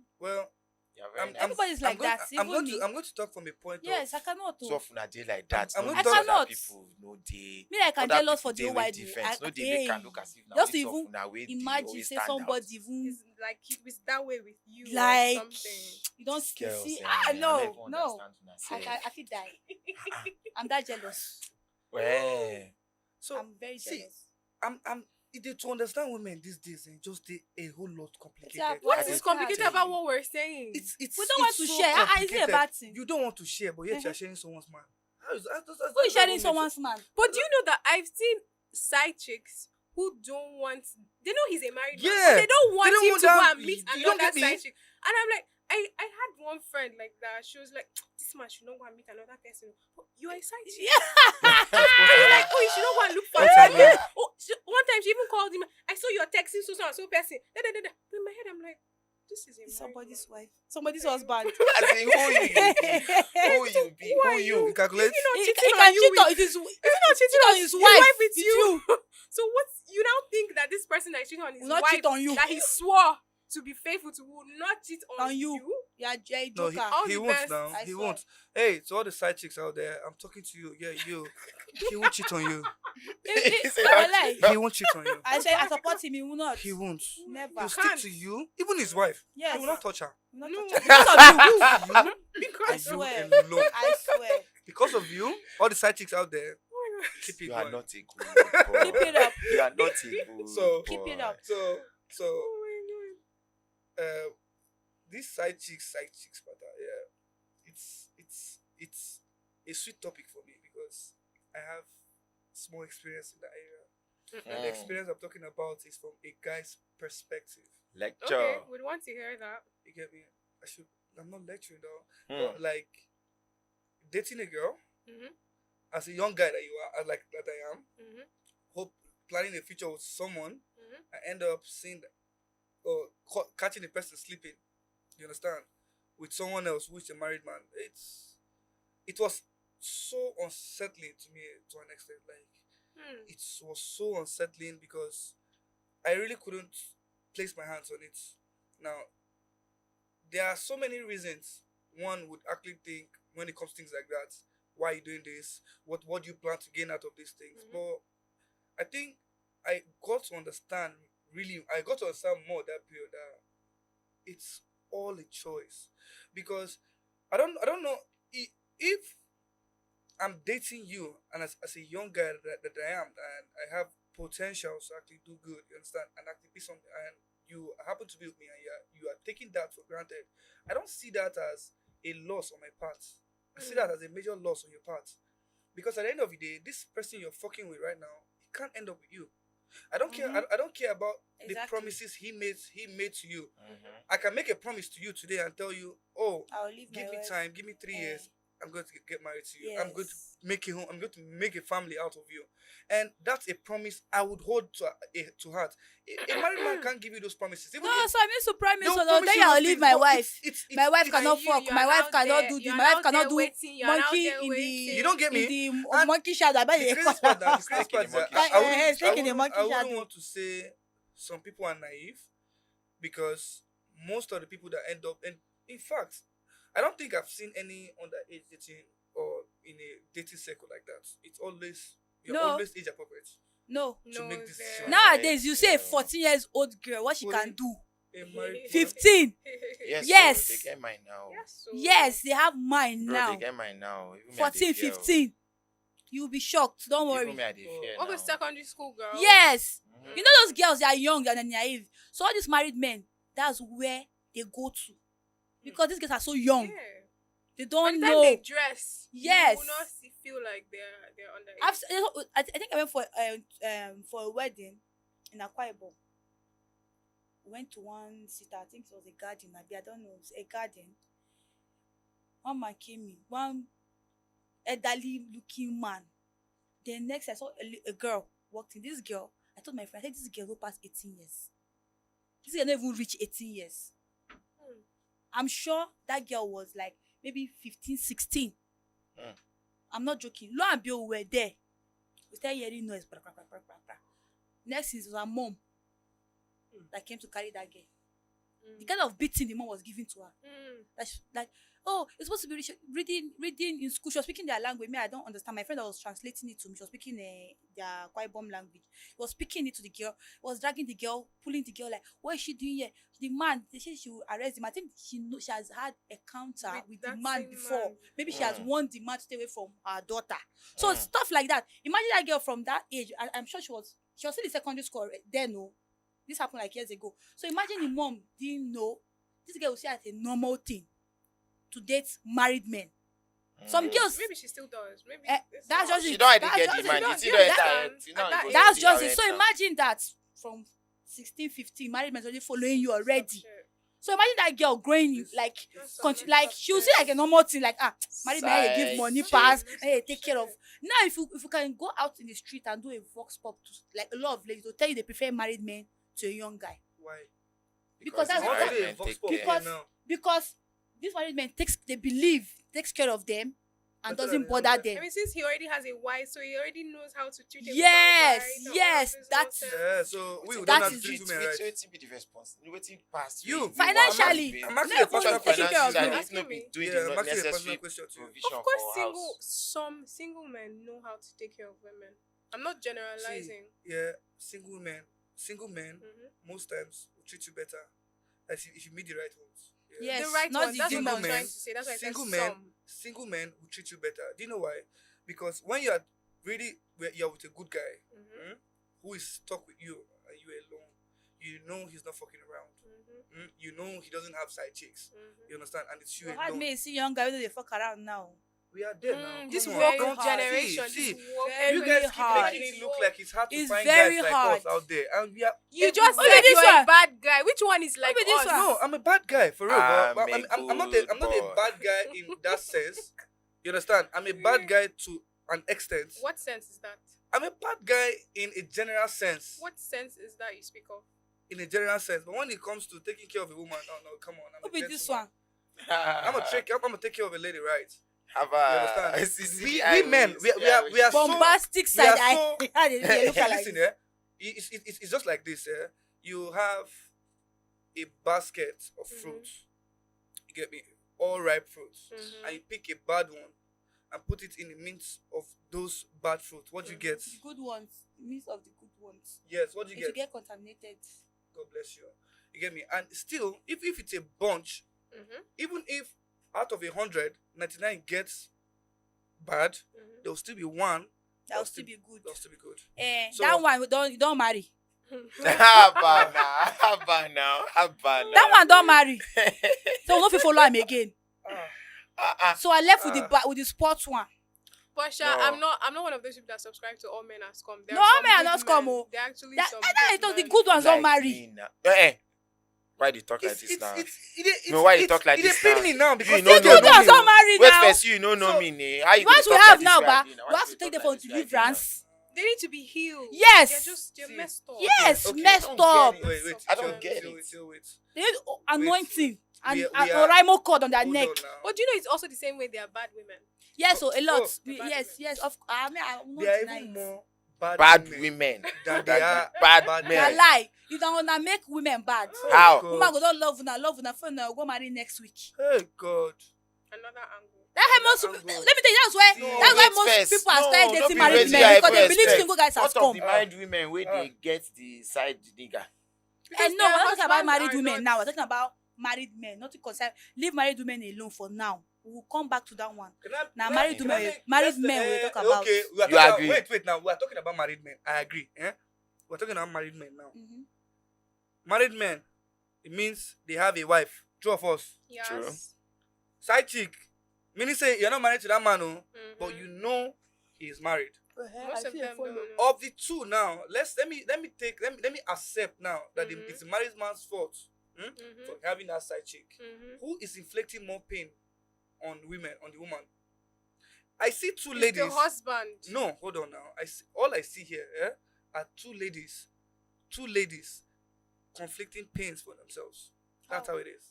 Speaker 2: you're very nice.
Speaker 3: Everybody's like that,
Speaker 1: I'm
Speaker 3: even
Speaker 1: going
Speaker 3: me.
Speaker 1: to I'm going to talk from a point
Speaker 3: Yes, I
Speaker 1: of
Speaker 3: cannot.
Speaker 2: So often a day like that.
Speaker 1: I'm
Speaker 2: no
Speaker 1: going
Speaker 2: need
Speaker 1: to
Speaker 3: I
Speaker 2: other
Speaker 3: cannot.
Speaker 2: people, no day.
Speaker 3: Me like I'm
Speaker 2: Other
Speaker 3: jealous for
Speaker 2: people
Speaker 3: the
Speaker 2: dey
Speaker 3: whole
Speaker 2: wey
Speaker 3: wide
Speaker 2: different.
Speaker 3: world.
Speaker 2: No dey can look as if na
Speaker 3: Just to
Speaker 2: only
Speaker 3: even
Speaker 2: tough una wey dey
Speaker 3: imagine
Speaker 2: always
Speaker 3: say
Speaker 2: stand
Speaker 3: somebody
Speaker 2: out.
Speaker 3: even
Speaker 4: It's like he was that way with you
Speaker 3: like
Speaker 4: or something.
Speaker 3: you don't
Speaker 2: These girls,
Speaker 3: see.
Speaker 2: I
Speaker 3: No,
Speaker 2: never
Speaker 3: no.
Speaker 2: understand una
Speaker 3: I
Speaker 2: sef.
Speaker 3: feel die. I'm that jealous.
Speaker 2: Well,
Speaker 1: so
Speaker 3: I'm very
Speaker 1: see,
Speaker 3: jealous.
Speaker 1: I'm to understand women these days and just a whole lot complicated.
Speaker 3: Yeah,
Speaker 4: What
Speaker 2: I
Speaker 4: is
Speaker 2: didn't
Speaker 4: complicated
Speaker 2: tell
Speaker 4: about
Speaker 2: you.
Speaker 4: what we're saying?
Speaker 1: It's
Speaker 3: We don't want
Speaker 1: it's
Speaker 3: to
Speaker 1: so
Speaker 3: share. Is it a
Speaker 1: complicated.
Speaker 3: bad thing?
Speaker 1: You don't want to share, but yet you're
Speaker 3: Mhm.
Speaker 1: sharing someone's man. How is that?
Speaker 3: Who is sharing someone's man?
Speaker 4: But do you know that I've seen side chicks who don't want? They know he's a married man,
Speaker 1: Yeah,
Speaker 4: but they don't want
Speaker 1: don't
Speaker 4: him
Speaker 1: want
Speaker 4: to go
Speaker 1: that-
Speaker 4: and meet
Speaker 1: you don't
Speaker 4: another
Speaker 1: get me?
Speaker 4: side chick. And I'm like, I had one friend like that. She was like, this man should not go and meet another person. But you're a side chick.
Speaker 3: Yeah.
Speaker 4: And you're like, oh, you should not go and look for
Speaker 1: What's
Speaker 4: him.
Speaker 1: happening?
Speaker 4: One time she even called him. I saw you're texting so and so person. Da, da, da, da. But in my head, I'm like, this is a married
Speaker 3: Somebody's
Speaker 4: man.
Speaker 3: wife. Somebody's husband.
Speaker 2: as in who you be? Who you be?
Speaker 4: Who
Speaker 2: Who
Speaker 4: are
Speaker 2: you?
Speaker 1: You calculate.
Speaker 4: He not
Speaker 3: He
Speaker 4: cheating
Speaker 3: can
Speaker 4: on you
Speaker 3: cheat
Speaker 4: with
Speaker 3: on it is
Speaker 4: not cheating
Speaker 3: on his wife.
Speaker 4: with
Speaker 3: It's
Speaker 4: you. So what's you now think that this person that is cheating on his
Speaker 3: Will not
Speaker 4: wife
Speaker 3: cheat on you.
Speaker 4: that he swore to be faithful to will not cheat on
Speaker 3: On you.
Speaker 4: you?
Speaker 3: Yeah, a
Speaker 1: No,
Speaker 3: joker.
Speaker 4: All
Speaker 1: he
Speaker 4: the
Speaker 1: won't
Speaker 4: best.
Speaker 1: now.
Speaker 3: I
Speaker 1: He
Speaker 3: swear.
Speaker 1: won't. Hey, to all the side chicks out there, I'm talking to you. Yeah, you. He won't cheat on you.
Speaker 2: He said
Speaker 3: I
Speaker 2: that-
Speaker 3: lie.
Speaker 1: He won't cheat on you.
Speaker 3: I say I support him. He will not.
Speaker 1: He won't.
Speaker 3: Never.
Speaker 1: He'll stick
Speaker 4: Can't.
Speaker 1: to you. Even his wife.
Speaker 3: Yes.
Speaker 1: He will not touch her.
Speaker 3: Will not
Speaker 4: No.
Speaker 3: touch her. Because of you.
Speaker 1: You
Speaker 4: Because
Speaker 3: I
Speaker 1: and you
Speaker 3: swear.
Speaker 1: alone.
Speaker 3: I swear.
Speaker 1: Because of you, all the side chicks out there, keep it
Speaker 2: You are
Speaker 1: going.
Speaker 2: not a good boy.
Speaker 3: Keep it up.
Speaker 2: You are not a good
Speaker 1: So-
Speaker 3: Keep it
Speaker 2: boy.
Speaker 3: up.
Speaker 1: So,
Speaker 4: oh my god.
Speaker 1: this side chicks matter. Yeah, it's a sweet topic for me because I have small experience in that area. And the
Speaker 2: Mm.
Speaker 1: experience I'm talking about is from a guy's perspective.
Speaker 2: Lecture.
Speaker 4: Okay, we'd want to hear that.
Speaker 1: You get me? I'm not lecturing though.
Speaker 2: Hmm.
Speaker 1: But like dating a girl
Speaker 4: Mhm.
Speaker 1: as a young guy that you are, like that I am,
Speaker 4: Mhm.
Speaker 1: hope planning a future with someone,
Speaker 4: Mhm.
Speaker 1: I end up seeing or catching the person sleeping. You understand? With someone else who is a married man. It was so unsettling to me to an extent. Like it was so unsettling because I really couldn't place my hands on it. Now, there are so many reasons one would actually think when it comes to things like that. Why are you doing this? What do you plan to gain out of these things?
Speaker 4: Mhm.
Speaker 1: But I think I got to understand more that period that it's all a choice. Because I don't know if I'm dating you and as a young guy that I am and I have potential to actually do good, you understand, and actually be something, and you happen to be with me and you are taking that for granted. I don't see that as a loss on my part. I see that as a major loss on your part. Because at the end of the day, this person you're fucking with right now, he can't end up with you. I don't care. I don't care about the
Speaker 3: Exactly.
Speaker 1: promises he made to you.
Speaker 2: Mhm.
Speaker 1: I can make a promise to you today and tell you, oh,
Speaker 3: I'll leave
Speaker 1: give
Speaker 3: my
Speaker 1: me
Speaker 3: wife.
Speaker 1: time, give me 3
Speaker 3: Eh.
Speaker 1: years. I'm going to get married to you. I'm going to
Speaker 3: Yes.
Speaker 1: make a home. I'm going to make a family out of you. And that's a promise I would hold to heart. A married man can't give you those promises. Even
Speaker 3: No,
Speaker 1: if
Speaker 3: so I mean to promise.
Speaker 1: they'll
Speaker 3: So
Speaker 1: promise
Speaker 3: then
Speaker 1: you
Speaker 3: I'll
Speaker 1: those
Speaker 3: leave
Speaker 1: things,
Speaker 3: my
Speaker 1: but
Speaker 3: wife.
Speaker 1: it's-
Speaker 3: My wife
Speaker 1: it's-
Speaker 3: cannot
Speaker 4: And
Speaker 3: fuck.
Speaker 4: you're
Speaker 3: My wife
Speaker 4: out
Speaker 3: cannot
Speaker 4: there-
Speaker 3: do this.
Speaker 4: you're
Speaker 3: My wife
Speaker 4: out
Speaker 3: cannot
Speaker 4: there
Speaker 3: do
Speaker 4: waiting, you're out
Speaker 3: monkey
Speaker 4: there
Speaker 3: in
Speaker 4: waiting.
Speaker 1: You don't get me?
Speaker 3: in the
Speaker 1: And
Speaker 3: monkey shadow.
Speaker 1: the crazy part that
Speaker 2: Snake in the monkey
Speaker 1: I
Speaker 2: shadow.
Speaker 1: wouldn't,
Speaker 3: Snake in the monkey
Speaker 1: I wouldn't
Speaker 3: shadow.
Speaker 1: want to say some people are naive because most of the people that end up, and in fact, I don't think I've seen any underage dating or in a dating circle like that. It's always you're
Speaker 3: No.
Speaker 1: always age appropriate.
Speaker 3: No.
Speaker 1: To make this
Speaker 4: there-
Speaker 1: decision.
Speaker 3: Nowadays, you say a
Speaker 2: Yeah.
Speaker 3: 14 years old girl, what she
Speaker 1: Well,
Speaker 3: can do?
Speaker 1: A married man.
Speaker 3: 15.
Speaker 2: Yes.
Speaker 3: Yes.
Speaker 2: So they get mine now.
Speaker 4: Yes, so-
Speaker 3: Yes, they have mine
Speaker 2: Bro,
Speaker 3: now.
Speaker 2: they get mine now. Even me, I dey
Speaker 3: 14,
Speaker 2: fear, oh.
Speaker 3: 15. You'll be shocked. Don't
Speaker 2: Even
Speaker 3: worry.
Speaker 2: me, I dey fear
Speaker 4: All the
Speaker 2: now.
Speaker 4: secondary school girls.
Speaker 3: Yes.
Speaker 2: Mhm.
Speaker 3: You know those girls, they are young and they're naive. So all these married men, that's where they go to. Because these girls are so young.
Speaker 4: Yeah.
Speaker 3: They
Speaker 4: By
Speaker 3: don't
Speaker 4: the time
Speaker 3: know.
Speaker 4: they dress,
Speaker 3: Yes.
Speaker 4: you will not feel like they're underage.
Speaker 3: I think I went for a wedding in Akwa Ibom. Went to one sister, I think it was a garden, maybe I don't know, it was a garden. One man came in, one elderly looking man. Then next I saw a girl walked in. This girl, I told my friend, I said, this girl go past 18 years. This girl never even reach 18 years. I'm sure that girl was like maybe 15, 16. I'm not joking. Lo and behold, we were there. We started hearing noise. Bra, bra, bra, bra, bra, bra. Next is her mom that came to carry that girl. The kind of beating the mom was giving to her. Like, oh, it's supposed to be reading in school. She was speaking their language. Me, I don't understand. My friend that was translating it to me, she was speaking their Kwaibom language. He was speaking it to the girl. He was dragging the girl, pulling the girl like, what is she doing here? The man, they said she will arrest him. I think she has had a counter with the man before. Maybe she has won the man to stay away from her daughter. So stuff like that. Imagine that girl from that age. I'm sure she was still in secondary school then. No, this happened like years ago. So imagine the mom didn't know. This girl would see it as a normal thing to date married men. Some girls,
Speaker 4: maybe she still does. Maybe
Speaker 3: that's just it.
Speaker 2: She don't already get the man.
Speaker 3: That's just it. So imagine that from 16, 15, married men already following you already. So imagine that girl growing like she will see like a normal thing, like married men give money pass, take care of. Now if you can go out in the street and do a vox pop to like a lot of ladies will tell you they prefer married men to a young guy.
Speaker 1: Why?
Speaker 3: Because that's because these married men takes care of them and doesn't bother them.
Speaker 4: I mean, since he already has a wife, so he already knows how to treat a
Speaker 3: yes, that's
Speaker 1: so we don't
Speaker 3: that
Speaker 1: have
Speaker 3: is
Speaker 1: to treat
Speaker 3: it.
Speaker 1: women right.
Speaker 2: Waiting be the response. Waiting past
Speaker 1: You
Speaker 3: financially.
Speaker 1: I'm asking a personal
Speaker 3: taking care of
Speaker 1: question.
Speaker 3: you.
Speaker 2: If not be doing
Speaker 1: Yeah,
Speaker 2: the
Speaker 1: I'm asking a
Speaker 2: necessary
Speaker 1: personal question too.
Speaker 2: provision
Speaker 4: Of course,
Speaker 2: for house.
Speaker 4: some single men know how to take care of women. I'm not generalizing.
Speaker 1: Single men most times will treat you better. Like if you meet the right ones.
Speaker 3: Yes,
Speaker 4: The right
Speaker 3: not
Speaker 4: one.
Speaker 3: the
Speaker 4: That's what
Speaker 3: demons.
Speaker 4: I'm trying to say. That's why I said
Speaker 1: Single men will treat you better. Do you know why? Because when you're with a good guy who is stuck with you and you alone, you know he's not fucking around. You know he doesn't have side chicks. You understand? And it's you
Speaker 3: Hard
Speaker 1: alone.
Speaker 3: me see young guys they fuck around now.
Speaker 1: We are there now.
Speaker 4: This
Speaker 1: Come
Speaker 4: woke
Speaker 1: on.
Speaker 4: generation.
Speaker 1: See,
Speaker 3: Very
Speaker 1: you guys keep
Speaker 3: hard.
Speaker 1: making it look like it's hard to
Speaker 3: It's
Speaker 1: find
Speaker 3: very
Speaker 1: guys like
Speaker 3: hard.
Speaker 1: us out there, and we are.
Speaker 4: You just
Speaker 3: Look
Speaker 4: said
Speaker 3: at this
Speaker 4: you're a
Speaker 3: one.
Speaker 4: bad guy. Which one is like
Speaker 3: Look at this
Speaker 4: us?
Speaker 3: one.
Speaker 1: No, I'm a bad guy for real.
Speaker 2: I'm
Speaker 1: But
Speaker 2: a
Speaker 1: I'm not
Speaker 2: good
Speaker 1: a
Speaker 2: boy.
Speaker 1: bad guy in that sense. You understand? I'm a bad guy to an extent.
Speaker 4: What sense is that?
Speaker 1: I'm a bad guy in a general sense.
Speaker 4: What sense is that you speak of?
Speaker 1: In a general sense, but when it comes to taking care of a woman, no, come on. I'm
Speaker 3: Look
Speaker 1: a
Speaker 3: at this
Speaker 1: gentleman.
Speaker 3: one.
Speaker 1: I'm gonna take care of a lady, right?
Speaker 2: Have
Speaker 1: You
Speaker 2: a
Speaker 1: understand? We men, we are
Speaker 3: Bombastic
Speaker 1: so, we
Speaker 3: side
Speaker 1: are
Speaker 3: eye.
Speaker 1: so,
Speaker 3: They look like
Speaker 1: listen, it's just like this. You have a basket of fruits. You get me? All ripe fruits, and you pick a bad one and put it in the midst of those bad fruits. What do you get?
Speaker 3: the good ones, midst of the good ones.
Speaker 1: Yes, what do you
Speaker 3: If you
Speaker 1: get?
Speaker 3: get contaminated.
Speaker 1: God bless you. You get me? And still, if it's a bunch, even if out of 100, 99 gets bad, there will still be one
Speaker 3: That will still be good.
Speaker 1: That'll still be good. So-
Speaker 3: That one you don't marry.
Speaker 2: Haba now.
Speaker 3: That one don't marry. So we no fit follow him again. So I left with the sports one.
Speaker 4: But Sha,
Speaker 2: No.
Speaker 4: I'm not one of those people that subscribe to all men as scum. There
Speaker 3: No,
Speaker 4: are
Speaker 3: all
Speaker 4: some
Speaker 3: men are
Speaker 4: good
Speaker 3: not scum,
Speaker 4: men.
Speaker 3: oh.
Speaker 4: They're actually
Speaker 3: That,
Speaker 4: some
Speaker 3: I
Speaker 4: good
Speaker 3: thought the
Speaker 4: men.
Speaker 3: good ones don't
Speaker 2: Like
Speaker 3: marry.
Speaker 2: me now. Why they talk like this now? No, why you talk like this
Speaker 1: now?
Speaker 2: now?
Speaker 1: Me now because
Speaker 2: You know
Speaker 3: The good
Speaker 2: no
Speaker 3: ones
Speaker 2: me.
Speaker 3: don't marry
Speaker 2: Wait
Speaker 3: now.
Speaker 2: first, you know me, ne? How you
Speaker 3: Once
Speaker 2: gonna
Speaker 3: we
Speaker 2: talk
Speaker 3: have
Speaker 2: like
Speaker 3: now,
Speaker 2: this
Speaker 3: ba,
Speaker 2: way again?
Speaker 3: we
Speaker 2: Why
Speaker 3: have
Speaker 2: you
Speaker 3: to take
Speaker 2: talk
Speaker 3: them for
Speaker 2: like this way again
Speaker 3: deliverance.
Speaker 4: They need to be healed.
Speaker 3: Yes.
Speaker 4: They're messed up.
Speaker 3: Yes,
Speaker 1: Okay.
Speaker 3: messed
Speaker 2: Don't
Speaker 3: up.
Speaker 2: get it.
Speaker 1: Wait,
Speaker 2: I don't get
Speaker 1: chill,
Speaker 2: it.
Speaker 1: chill.
Speaker 3: They need anointing and
Speaker 1: We
Speaker 3: an
Speaker 1: are-
Speaker 3: Oraimo cord on their
Speaker 1: Hold
Speaker 3: neck.
Speaker 1: on now.
Speaker 4: But do you know it's also the same way they are bad women?
Speaker 3: Yes, so a lot.
Speaker 1: Oh.
Speaker 3: Yes. I mean, I'm not
Speaker 1: They are
Speaker 3: denying
Speaker 1: even
Speaker 3: it.
Speaker 1: more
Speaker 2: Bad
Speaker 1: women
Speaker 2: women.
Speaker 1: than they are
Speaker 2: Bad
Speaker 1: bad
Speaker 3: Na
Speaker 2: men.
Speaker 3: lie. You don't wanna make women bad.
Speaker 2: How?
Speaker 1: God.
Speaker 3: Woman go don't love una, phone go marry next week.
Speaker 1: Hey God.
Speaker 4: Another angle.
Speaker 3: That how most.
Speaker 1: Angle.
Speaker 3: Let me tell you, that's why.
Speaker 1: No,
Speaker 3: That's why
Speaker 2: wait
Speaker 3: most
Speaker 2: first.
Speaker 3: people are
Speaker 2: No,
Speaker 3: started
Speaker 2: no
Speaker 3: dating
Speaker 2: be
Speaker 3: married
Speaker 2: ready,
Speaker 3: men
Speaker 2: I
Speaker 3: because they
Speaker 2: first
Speaker 3: believe
Speaker 2: expect.
Speaker 3: single guys are
Speaker 2: What of
Speaker 3: scum.
Speaker 2: the married women where they get the side nigga?
Speaker 3: And no, we're not talking about married
Speaker 4: husbands are
Speaker 3: women
Speaker 4: not-
Speaker 3: now. We're talking about married men. Not to concern. Leave married women alone for now. We will come back to that one. Now, married men we talk about.
Speaker 1: Okay, we are
Speaker 2: You
Speaker 1: talking
Speaker 2: agree?
Speaker 1: wait. Now we are talking about married men. I agree. We're talking about married men now.
Speaker 3: Mhm.
Speaker 1: Married men, it means they have a wife. Two of us.
Speaker 4: Yes.
Speaker 2: True.
Speaker 1: Side chick, meaning say you're not married to that man, but
Speaker 4: Mhm.
Speaker 1: you know he is married.
Speaker 4: Most of them don't know.
Speaker 1: Of the two now, let me accept now that
Speaker 4: Mhm.
Speaker 1: it's the married man's fault for
Speaker 4: Mhm.
Speaker 1: having that side chick.
Speaker 4: Mhm.
Speaker 1: Who is inflicting more pain on the woman? I see two
Speaker 4: It's
Speaker 1: ladies.
Speaker 4: the husband.
Speaker 1: No, hold on now. All I see here are two ladies conflicting pains for themselves. That's how it is.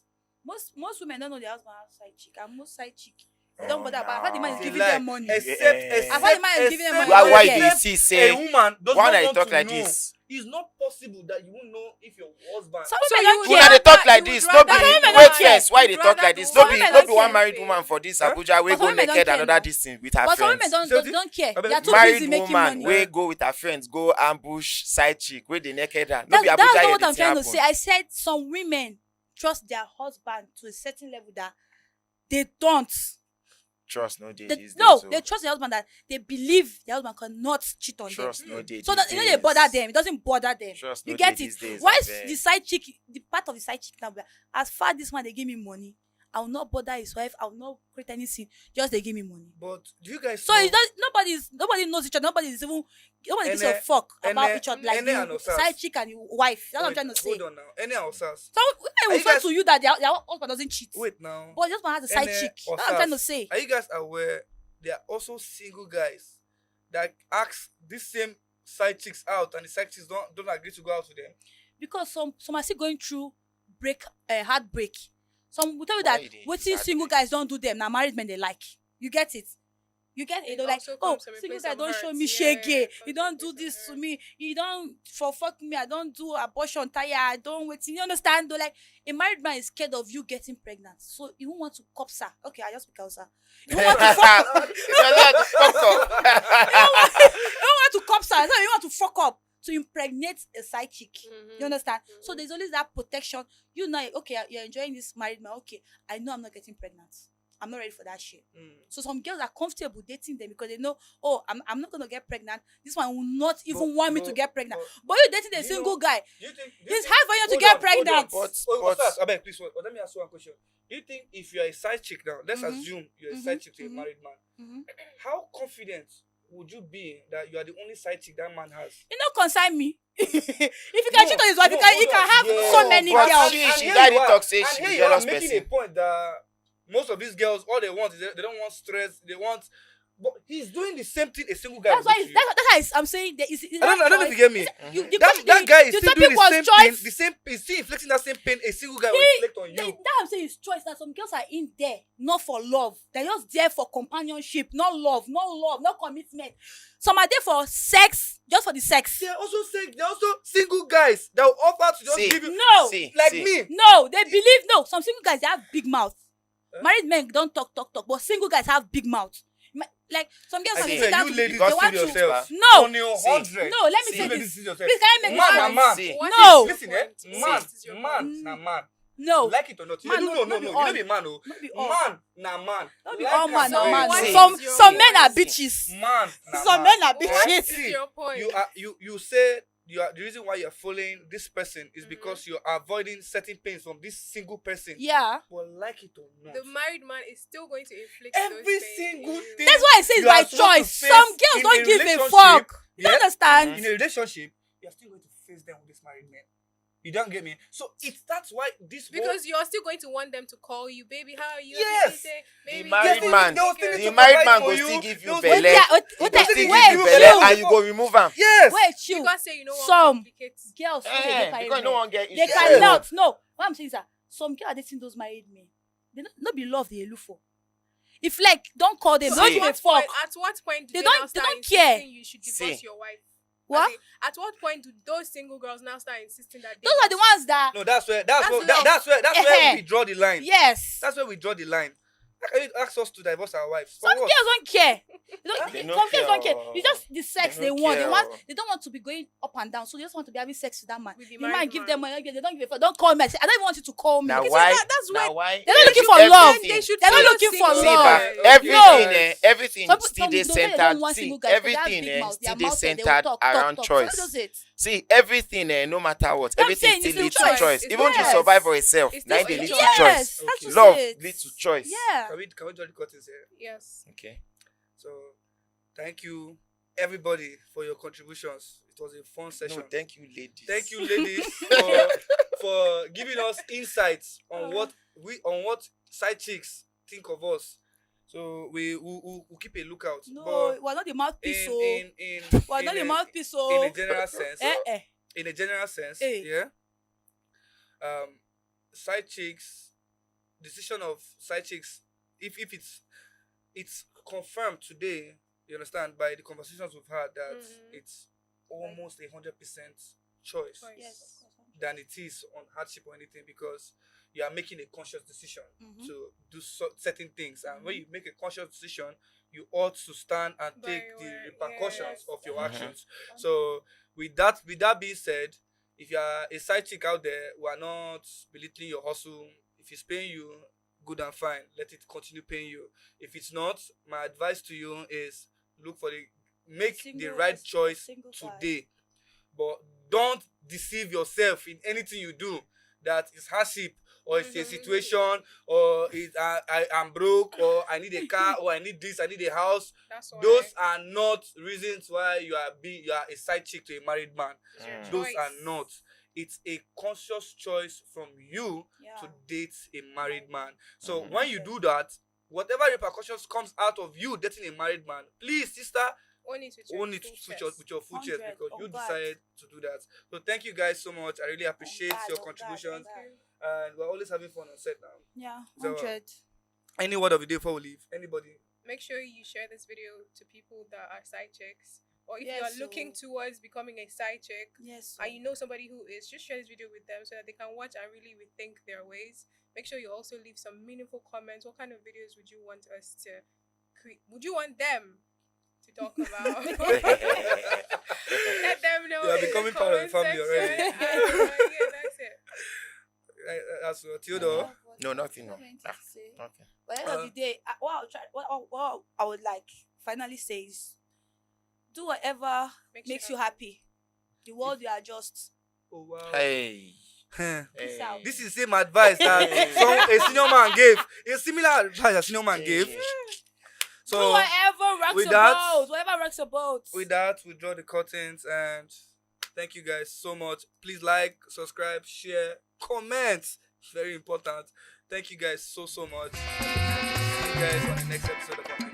Speaker 3: Most women don't know their husband has side chick, and most side chick they don't bother about. I've heard the man is
Speaker 1: It's a
Speaker 3: giving
Speaker 1: lie.
Speaker 3: them money.
Speaker 1: Except
Speaker 3: I've heard the man is giving them money.
Speaker 2: Why
Speaker 3: Yeah.
Speaker 2: do you see say
Speaker 1: a woman does
Speaker 2: why
Speaker 1: not
Speaker 2: they
Speaker 1: want
Speaker 2: talk
Speaker 1: to
Speaker 2: like
Speaker 1: know.
Speaker 2: this?
Speaker 1: It's not possible that you won't know if your husband.
Speaker 3: Some
Speaker 4: So
Speaker 3: women
Speaker 4: you
Speaker 3: don't
Speaker 4: would
Speaker 2: Una
Speaker 3: care.
Speaker 2: dey talk
Speaker 4: rather-
Speaker 2: like
Speaker 4: you
Speaker 2: this.
Speaker 4: would
Speaker 2: No be
Speaker 4: rather
Speaker 3: women
Speaker 2: wait
Speaker 3: don't care.
Speaker 2: first. Why they
Speaker 4: You'd
Speaker 2: talk
Speaker 4: rather
Speaker 2: like this?
Speaker 4: do
Speaker 2: No
Speaker 3: Some
Speaker 2: be
Speaker 3: women
Speaker 2: no
Speaker 3: don't
Speaker 2: be one
Speaker 3: care.
Speaker 2: married woman for this
Speaker 1: Huh?
Speaker 2: Abuja. We
Speaker 3: But
Speaker 2: go
Speaker 3: some women don't
Speaker 2: naked
Speaker 3: care
Speaker 2: another
Speaker 3: now.
Speaker 2: this thing with her
Speaker 3: But some
Speaker 2: friends.
Speaker 3: women
Speaker 1: Seriously?
Speaker 3: don't care.
Speaker 1: I mean,
Speaker 3: They are too
Speaker 2: Married
Speaker 3: busy making
Speaker 2: woman
Speaker 3: money.
Speaker 2: we go with her friends go ambush side chick wey dey naked her. No
Speaker 3: That's
Speaker 2: be Abuja
Speaker 3: not
Speaker 2: here
Speaker 3: what
Speaker 2: the
Speaker 3: I'm
Speaker 2: thing
Speaker 3: trying to
Speaker 2: happen.
Speaker 3: say. I said some women trust their husband to a certain level that they don't.
Speaker 2: Trust no dey
Speaker 3: They,
Speaker 2: these
Speaker 3: no,
Speaker 2: days.
Speaker 3: they trust their husband that they believe their husband cannot cheat on
Speaker 2: Trust
Speaker 3: them.
Speaker 2: no dey.
Speaker 3: So that
Speaker 2: these
Speaker 3: you know they
Speaker 2: days.
Speaker 3: bother them. It doesn't bother them.
Speaker 2: Trust
Speaker 3: You
Speaker 2: no
Speaker 3: get
Speaker 2: dey
Speaker 3: it?
Speaker 2: these days,
Speaker 3: Why is
Speaker 2: abeg.
Speaker 3: the side chick, the part of the side chick now? As far this man they give me money, I will not bother his wife. I will not create any scene. Just they give me money.
Speaker 1: But do you guys
Speaker 3: So
Speaker 1: know?
Speaker 3: it does, nobody knows each other. Nobody gives a
Speaker 1: Ene-
Speaker 3: fuck about
Speaker 1: ene-
Speaker 3: each other. Like
Speaker 1: ene and
Speaker 3: the
Speaker 1: Osas.
Speaker 3: side chick and the wife. That's what I'm
Speaker 1: Wait,
Speaker 3: trying to say.
Speaker 1: Hold on now. Any Osas.
Speaker 3: So women
Speaker 1: Are
Speaker 3: will
Speaker 1: you
Speaker 3: swear
Speaker 1: guys-
Speaker 3: to you that their husband doesn't cheat.
Speaker 1: Wait now.
Speaker 3: But just man has a side
Speaker 1: Ene
Speaker 3: chick.
Speaker 1: or
Speaker 3: That's what I'm trying to
Speaker 1: Sas.
Speaker 3: say.
Speaker 1: Are you guys aware there are also single guys that ask this same side chicks out and the side chicks don't agree to go out with them?
Speaker 3: Because some are still going through heartbreak. Some will tell you
Speaker 2: Why
Speaker 3: that
Speaker 2: they
Speaker 3: what
Speaker 2: heartbreak?
Speaker 3: single guys don't do them. Now married men they like. You get it? You get it?
Speaker 4: It
Speaker 3: They're like,
Speaker 4: also
Speaker 3: oh,
Speaker 4: comes from a
Speaker 3: single
Speaker 4: place
Speaker 3: guy
Speaker 4: of
Speaker 3: don't show
Speaker 4: hurt.
Speaker 3: me
Speaker 4: Yeah,
Speaker 3: shege.
Speaker 4: it
Speaker 3: You
Speaker 4: comes
Speaker 3: don't
Speaker 4: from
Speaker 3: do
Speaker 4: a place
Speaker 3: this
Speaker 4: of
Speaker 3: to
Speaker 4: hurt.
Speaker 3: me. You don't for fuck me. I don't do abortion tire. I don't wait. You understand? Though, like a married man is scared of you getting pregnant, so he won't want to copsa. Okay, I just speak Hausa. He won't want to fuck. He don't want to copsa. So he want to fuck up to impregnate a side chick. You understand? So there's always that protection. You know, okay, you're enjoying this married man. Okay, I know I'm not getting pregnant. I'm not ready for that shit. So some girls are comfortable dating them because they know, oh, I'm not gonna get pregnant. This one will not even want me to get pregnant. But you dating a
Speaker 1: you
Speaker 3: single
Speaker 1: know-
Speaker 3: guy,
Speaker 1: Do you think
Speaker 3: it's hard for you to get pregnant.
Speaker 1: Osas, I beg, please. Let me ask you one question. Do you think if you're a side chick now, let's
Speaker 3: Mhm.
Speaker 1: assume you're a
Speaker 3: Mhm.
Speaker 1: side chick to a
Speaker 3: Mhm.
Speaker 1: married man,
Speaker 3: Mhm.
Speaker 1: how confident would you be that you are the only side chick that man has?
Speaker 3: It don't concern me. If you can cheat on his wife, he
Speaker 1: hold
Speaker 3: can
Speaker 1: on.
Speaker 3: have
Speaker 1: Yeah.
Speaker 3: so many
Speaker 2: But
Speaker 3: girls.
Speaker 2: she
Speaker 1: here
Speaker 2: daddy
Speaker 1: you are-
Speaker 2: talk say
Speaker 1: and
Speaker 2: she
Speaker 1: here
Speaker 2: be
Speaker 1: you are
Speaker 2: jealous
Speaker 1: making
Speaker 2: person.
Speaker 1: a point that most of these girls, all they want is they don't want stress. They want, but he's doing the same thing a single guy.
Speaker 3: That's
Speaker 1: would
Speaker 3: why.
Speaker 1: do to you.
Speaker 3: That's why I'm saying there is.
Speaker 1: I don't know if you get me. That guy is
Speaker 3: the
Speaker 1: still
Speaker 3: topic
Speaker 1: doing the
Speaker 3: was
Speaker 1: same
Speaker 3: choice.
Speaker 1: pain. The same, he's still inflicting that same pain a single guy will inflict on you.
Speaker 3: That I'm saying is choice. That some girls are in there not for love. They're just there for companionship, not love, no commitment. Some are there for sex, just for the sex.
Speaker 1: They're also single guys that will offer to just
Speaker 2: See.
Speaker 1: give you
Speaker 3: No,
Speaker 1: like
Speaker 2: see.
Speaker 1: me.
Speaker 3: no, they believe no. Some single guys they have big mouth.
Speaker 1: Huh?
Speaker 3: Married men don't talk, but single guys have big mouth. Like some girls
Speaker 1: I
Speaker 3: have
Speaker 1: think
Speaker 3: sit down
Speaker 1: you
Speaker 3: to
Speaker 1: ladies
Speaker 3: they
Speaker 1: see
Speaker 3: want to.
Speaker 1: yourselves.
Speaker 3: No,
Speaker 1: On your
Speaker 2: See.
Speaker 1: 100.
Speaker 3: no. Let me
Speaker 2: See.
Speaker 3: say
Speaker 1: You
Speaker 3: this.
Speaker 1: ladies see yourselves.
Speaker 3: Please, can I make
Speaker 1: Man,
Speaker 3: this
Speaker 1: na
Speaker 3: point?
Speaker 1: man.
Speaker 2: See.
Speaker 4: What
Speaker 3: No.
Speaker 4: is the
Speaker 1: Listen,
Speaker 4: point?
Speaker 1: man,
Speaker 4: What is your
Speaker 1: man,
Speaker 4: point?
Speaker 1: na man.
Speaker 3: No,
Speaker 1: Like it or not.
Speaker 3: Man,
Speaker 1: You
Speaker 3: no,
Speaker 1: no.
Speaker 3: be
Speaker 1: You
Speaker 3: all.
Speaker 1: don't be man, oh.
Speaker 3: not be all.
Speaker 1: Man, na man.
Speaker 3: Not be
Speaker 1: Like
Speaker 3: all
Speaker 1: am
Speaker 3: man, no
Speaker 1: or
Speaker 3: man.
Speaker 1: not.
Speaker 2: See.
Speaker 3: Some men are
Speaker 2: See.
Speaker 3: bitches.
Speaker 1: Man, na
Speaker 3: Some
Speaker 1: man.
Speaker 3: men are
Speaker 4: What
Speaker 3: bitches.
Speaker 4: is your point?
Speaker 1: You say you are the reason why you're following this person is
Speaker 4: Mhm.
Speaker 1: because you're avoiding certain pains from this single person.
Speaker 3: Yeah.
Speaker 1: But like it or not,
Speaker 4: The married man is still going to inflict
Speaker 1: every
Speaker 4: those pains
Speaker 1: single
Speaker 4: on you.
Speaker 1: thing.
Speaker 3: That's why I say it's
Speaker 1: You are
Speaker 3: by
Speaker 1: supposed to
Speaker 3: choice.
Speaker 1: face
Speaker 3: Some girls
Speaker 1: in
Speaker 3: don't
Speaker 1: a
Speaker 3: give a
Speaker 1: relationship.
Speaker 3: fuck. You
Speaker 1: Yeah?
Speaker 3: understand?
Speaker 1: In a relationship, you're still going to face them with this married man. You don't get me? So that's why this
Speaker 4: Because you're still going to want them to call you, baby, how are you?
Speaker 1: Yes.
Speaker 4: Baby,
Speaker 2: married
Speaker 4: you
Speaker 2: man,
Speaker 4: take
Speaker 1: they
Speaker 4: care
Speaker 1: will
Speaker 4: of
Speaker 1: still
Speaker 2: the
Speaker 1: need
Speaker 4: me.
Speaker 1: to
Speaker 2: married
Speaker 1: provide
Speaker 2: man
Speaker 1: for
Speaker 2: go
Speaker 1: you.
Speaker 2: still give you
Speaker 1: Those-
Speaker 2: belle.
Speaker 3: Wait, yeah,
Speaker 2: He go still give you belle
Speaker 1: chill.
Speaker 2: and you go remove am.
Speaker 1: yes.
Speaker 3: wait, chill.
Speaker 4: Because say you know what
Speaker 3: Some
Speaker 4: complicates.
Speaker 3: girls,
Speaker 2: Eh,
Speaker 3: they
Speaker 2: because
Speaker 3: carry
Speaker 2: you no
Speaker 3: men.
Speaker 2: wan get
Speaker 3: They
Speaker 2: issue.
Speaker 3: cannot. No, what I'm saying is that some girls are dating those married men. They not be love they look for. If like, don't call them.
Speaker 4: So
Speaker 3: Don't
Speaker 2: See.
Speaker 3: give a
Speaker 4: at
Speaker 3: fuck.
Speaker 4: what point do
Speaker 3: They
Speaker 4: they,
Speaker 3: don't-
Speaker 4: now
Speaker 3: they
Speaker 4: start
Speaker 3: don't care.
Speaker 4: insisting you should divorce
Speaker 2: See.
Speaker 4: your wife?
Speaker 3: What?
Speaker 4: As in, at what point do those single girls now start insisting that they
Speaker 3: Those are the ones that.
Speaker 1: No, that's where
Speaker 4: That's
Speaker 3: love.
Speaker 1: we draw the line.
Speaker 3: Yes.
Speaker 1: That's where we draw the line. How can you ask us to divorce our wives? For
Speaker 3: Some
Speaker 1: what?
Speaker 3: girls don't care.
Speaker 2: They
Speaker 3: Some
Speaker 2: no
Speaker 3: girls don't
Speaker 2: care,
Speaker 3: care.
Speaker 2: oh.
Speaker 3: It's just the sex
Speaker 2: They
Speaker 3: they
Speaker 2: no
Speaker 3: want.
Speaker 2: care,
Speaker 3: They don't want to be going up and down. So they just want to be having sex with that man.
Speaker 4: With the
Speaker 3: The man
Speaker 4: married
Speaker 3: give
Speaker 4: man.
Speaker 3: them money. They don't give a fuck. Don't call me. I don't even want you to call me.
Speaker 2: Now
Speaker 4: see,
Speaker 2: why?
Speaker 4: that's
Speaker 2: Now
Speaker 4: why-
Speaker 2: why?
Speaker 3: They're not looking for
Speaker 2: everything-
Speaker 3: love.
Speaker 4: They should
Speaker 3: They're not
Speaker 4: follow
Speaker 3: looking for
Speaker 4: single
Speaker 2: See,
Speaker 3: love.
Speaker 2: but
Speaker 4: guys.
Speaker 2: everything,
Speaker 3: No.
Speaker 2: everything
Speaker 3: Some
Speaker 2: still
Speaker 3: they
Speaker 2: dey
Speaker 3: don't want
Speaker 2: centered.
Speaker 3: single
Speaker 2: See,
Speaker 3: guys, 'cause they have
Speaker 2: everything
Speaker 3: big mouth,
Speaker 2: still
Speaker 3: their
Speaker 2: dey
Speaker 3: mouth, they will
Speaker 2: centered
Speaker 3: talk,
Speaker 2: around
Speaker 3: talk.
Speaker 2: choice.
Speaker 3: So that's it.
Speaker 2: See, everything, no matter what,
Speaker 3: I'm
Speaker 2: everything
Speaker 3: saying
Speaker 2: still
Speaker 3: it's
Speaker 2: leads
Speaker 3: still
Speaker 2: to
Speaker 3: choice.
Speaker 2: choice.
Speaker 3: It's
Speaker 2: Even to
Speaker 3: yes.
Speaker 2: survive for yourself,
Speaker 4: It's
Speaker 2: now
Speaker 4: still
Speaker 2: they lead
Speaker 4: choice.
Speaker 2: to
Speaker 3: Yes,
Speaker 2: choice.
Speaker 3: that's
Speaker 1: Okay.
Speaker 3: just
Speaker 2: Love
Speaker 3: it.
Speaker 2: leads to choice.
Speaker 3: Yeah.
Speaker 1: Can we draw the curtains here?
Speaker 4: Yes.
Speaker 2: Okay.
Speaker 1: So, thank you everybody for your contributions. It was a fun session.
Speaker 2: No, thank you, ladies.
Speaker 1: Thank you, ladies, for giving us insights on what side chicks think of us. So we'll keep a lookout.
Speaker 3: No,
Speaker 1: But
Speaker 3: we're not the mouthpiece, so we're not the mouthpiece, so
Speaker 1: in a general sense, in a general sense,
Speaker 3: Eh.
Speaker 1: yeah. Side chicks, decision of side chicks, if it's confirmed today, you understand, by the conversations we've had that it's almost 100% choice
Speaker 3: Yes, of course.
Speaker 1: than it is on hardship or anything, because you are making a conscious decision to do certain things, and when you make a conscious decision, you ought to stand and
Speaker 4: By
Speaker 1: take
Speaker 4: your
Speaker 1: the
Speaker 4: word,
Speaker 1: repercussions
Speaker 4: yes.
Speaker 1: of your actions. So with that being said, if you are a side chick out there, we are not belittling your hustle. If it's paying you, good and fine, let it continue paying you. If it's not, my advice to you is make the right choice
Speaker 3: single
Speaker 1: today. But don't deceive yourself in anything you do that is hardship, or it's a situation, or I'm broke, or I need a car, or I need this, I need a house.
Speaker 4: That's why.
Speaker 1: Those are not reasons why you are a side chick to a married man.
Speaker 4: It's your
Speaker 1: Those
Speaker 4: choice.
Speaker 1: are not. It's a conscious choice from you to date a married man. So when you do that, whatever repercussions comes out of you dating a married man, please, sister,
Speaker 4: Own it
Speaker 1: own it with your full chest,
Speaker 3: 100,
Speaker 1: because
Speaker 3: oh
Speaker 1: you
Speaker 3: God.
Speaker 1: decided to do that. So thank you guys so much. I really appreciate your contributions, and we're always having fun on set now.
Speaker 3: Yeah,
Speaker 1: So,
Speaker 3: 100.
Speaker 1: Any word of the day before we leave? Anybody?
Speaker 4: Make sure you share this video to people that are side chicks, or if
Speaker 3: Yes,
Speaker 4: you are looking towards becoming a side chick
Speaker 3: Yes.
Speaker 4: and you know somebody who is, just share this video with them so that they can watch and really rethink their ways. Make sure you also leave some meaningful comments. What kind of videos would you want us to create? Would you want them to talk about? Let them know.
Speaker 1: You are
Speaker 4: in the
Speaker 1: becoming part of the
Speaker 4: comment
Speaker 1: family already.
Speaker 4: section. And, yeah, that's it.
Speaker 1: That's Theodore.
Speaker 2: No, nothing. No.
Speaker 3: Nothing to say.
Speaker 2: Okay.
Speaker 3: But at the end of the day, what I would like finally say is, do whatever makes you happy. The world you are just.
Speaker 1: Oh wow.
Speaker 2: Hey.
Speaker 3: Peace out.
Speaker 1: This is the same advice that a senior man gave. A similar advice a senior man gave.
Speaker 3: Do
Speaker 1: So
Speaker 3: whatever rocks
Speaker 1: with
Speaker 3: your
Speaker 1: that-
Speaker 3: boat. Whatever rocks your boat.
Speaker 1: with that, we draw the curtains, and thank you guys so much. Please like, subscribe, share, comment. Very important. Thank you guys so much. See you guys on the next episode of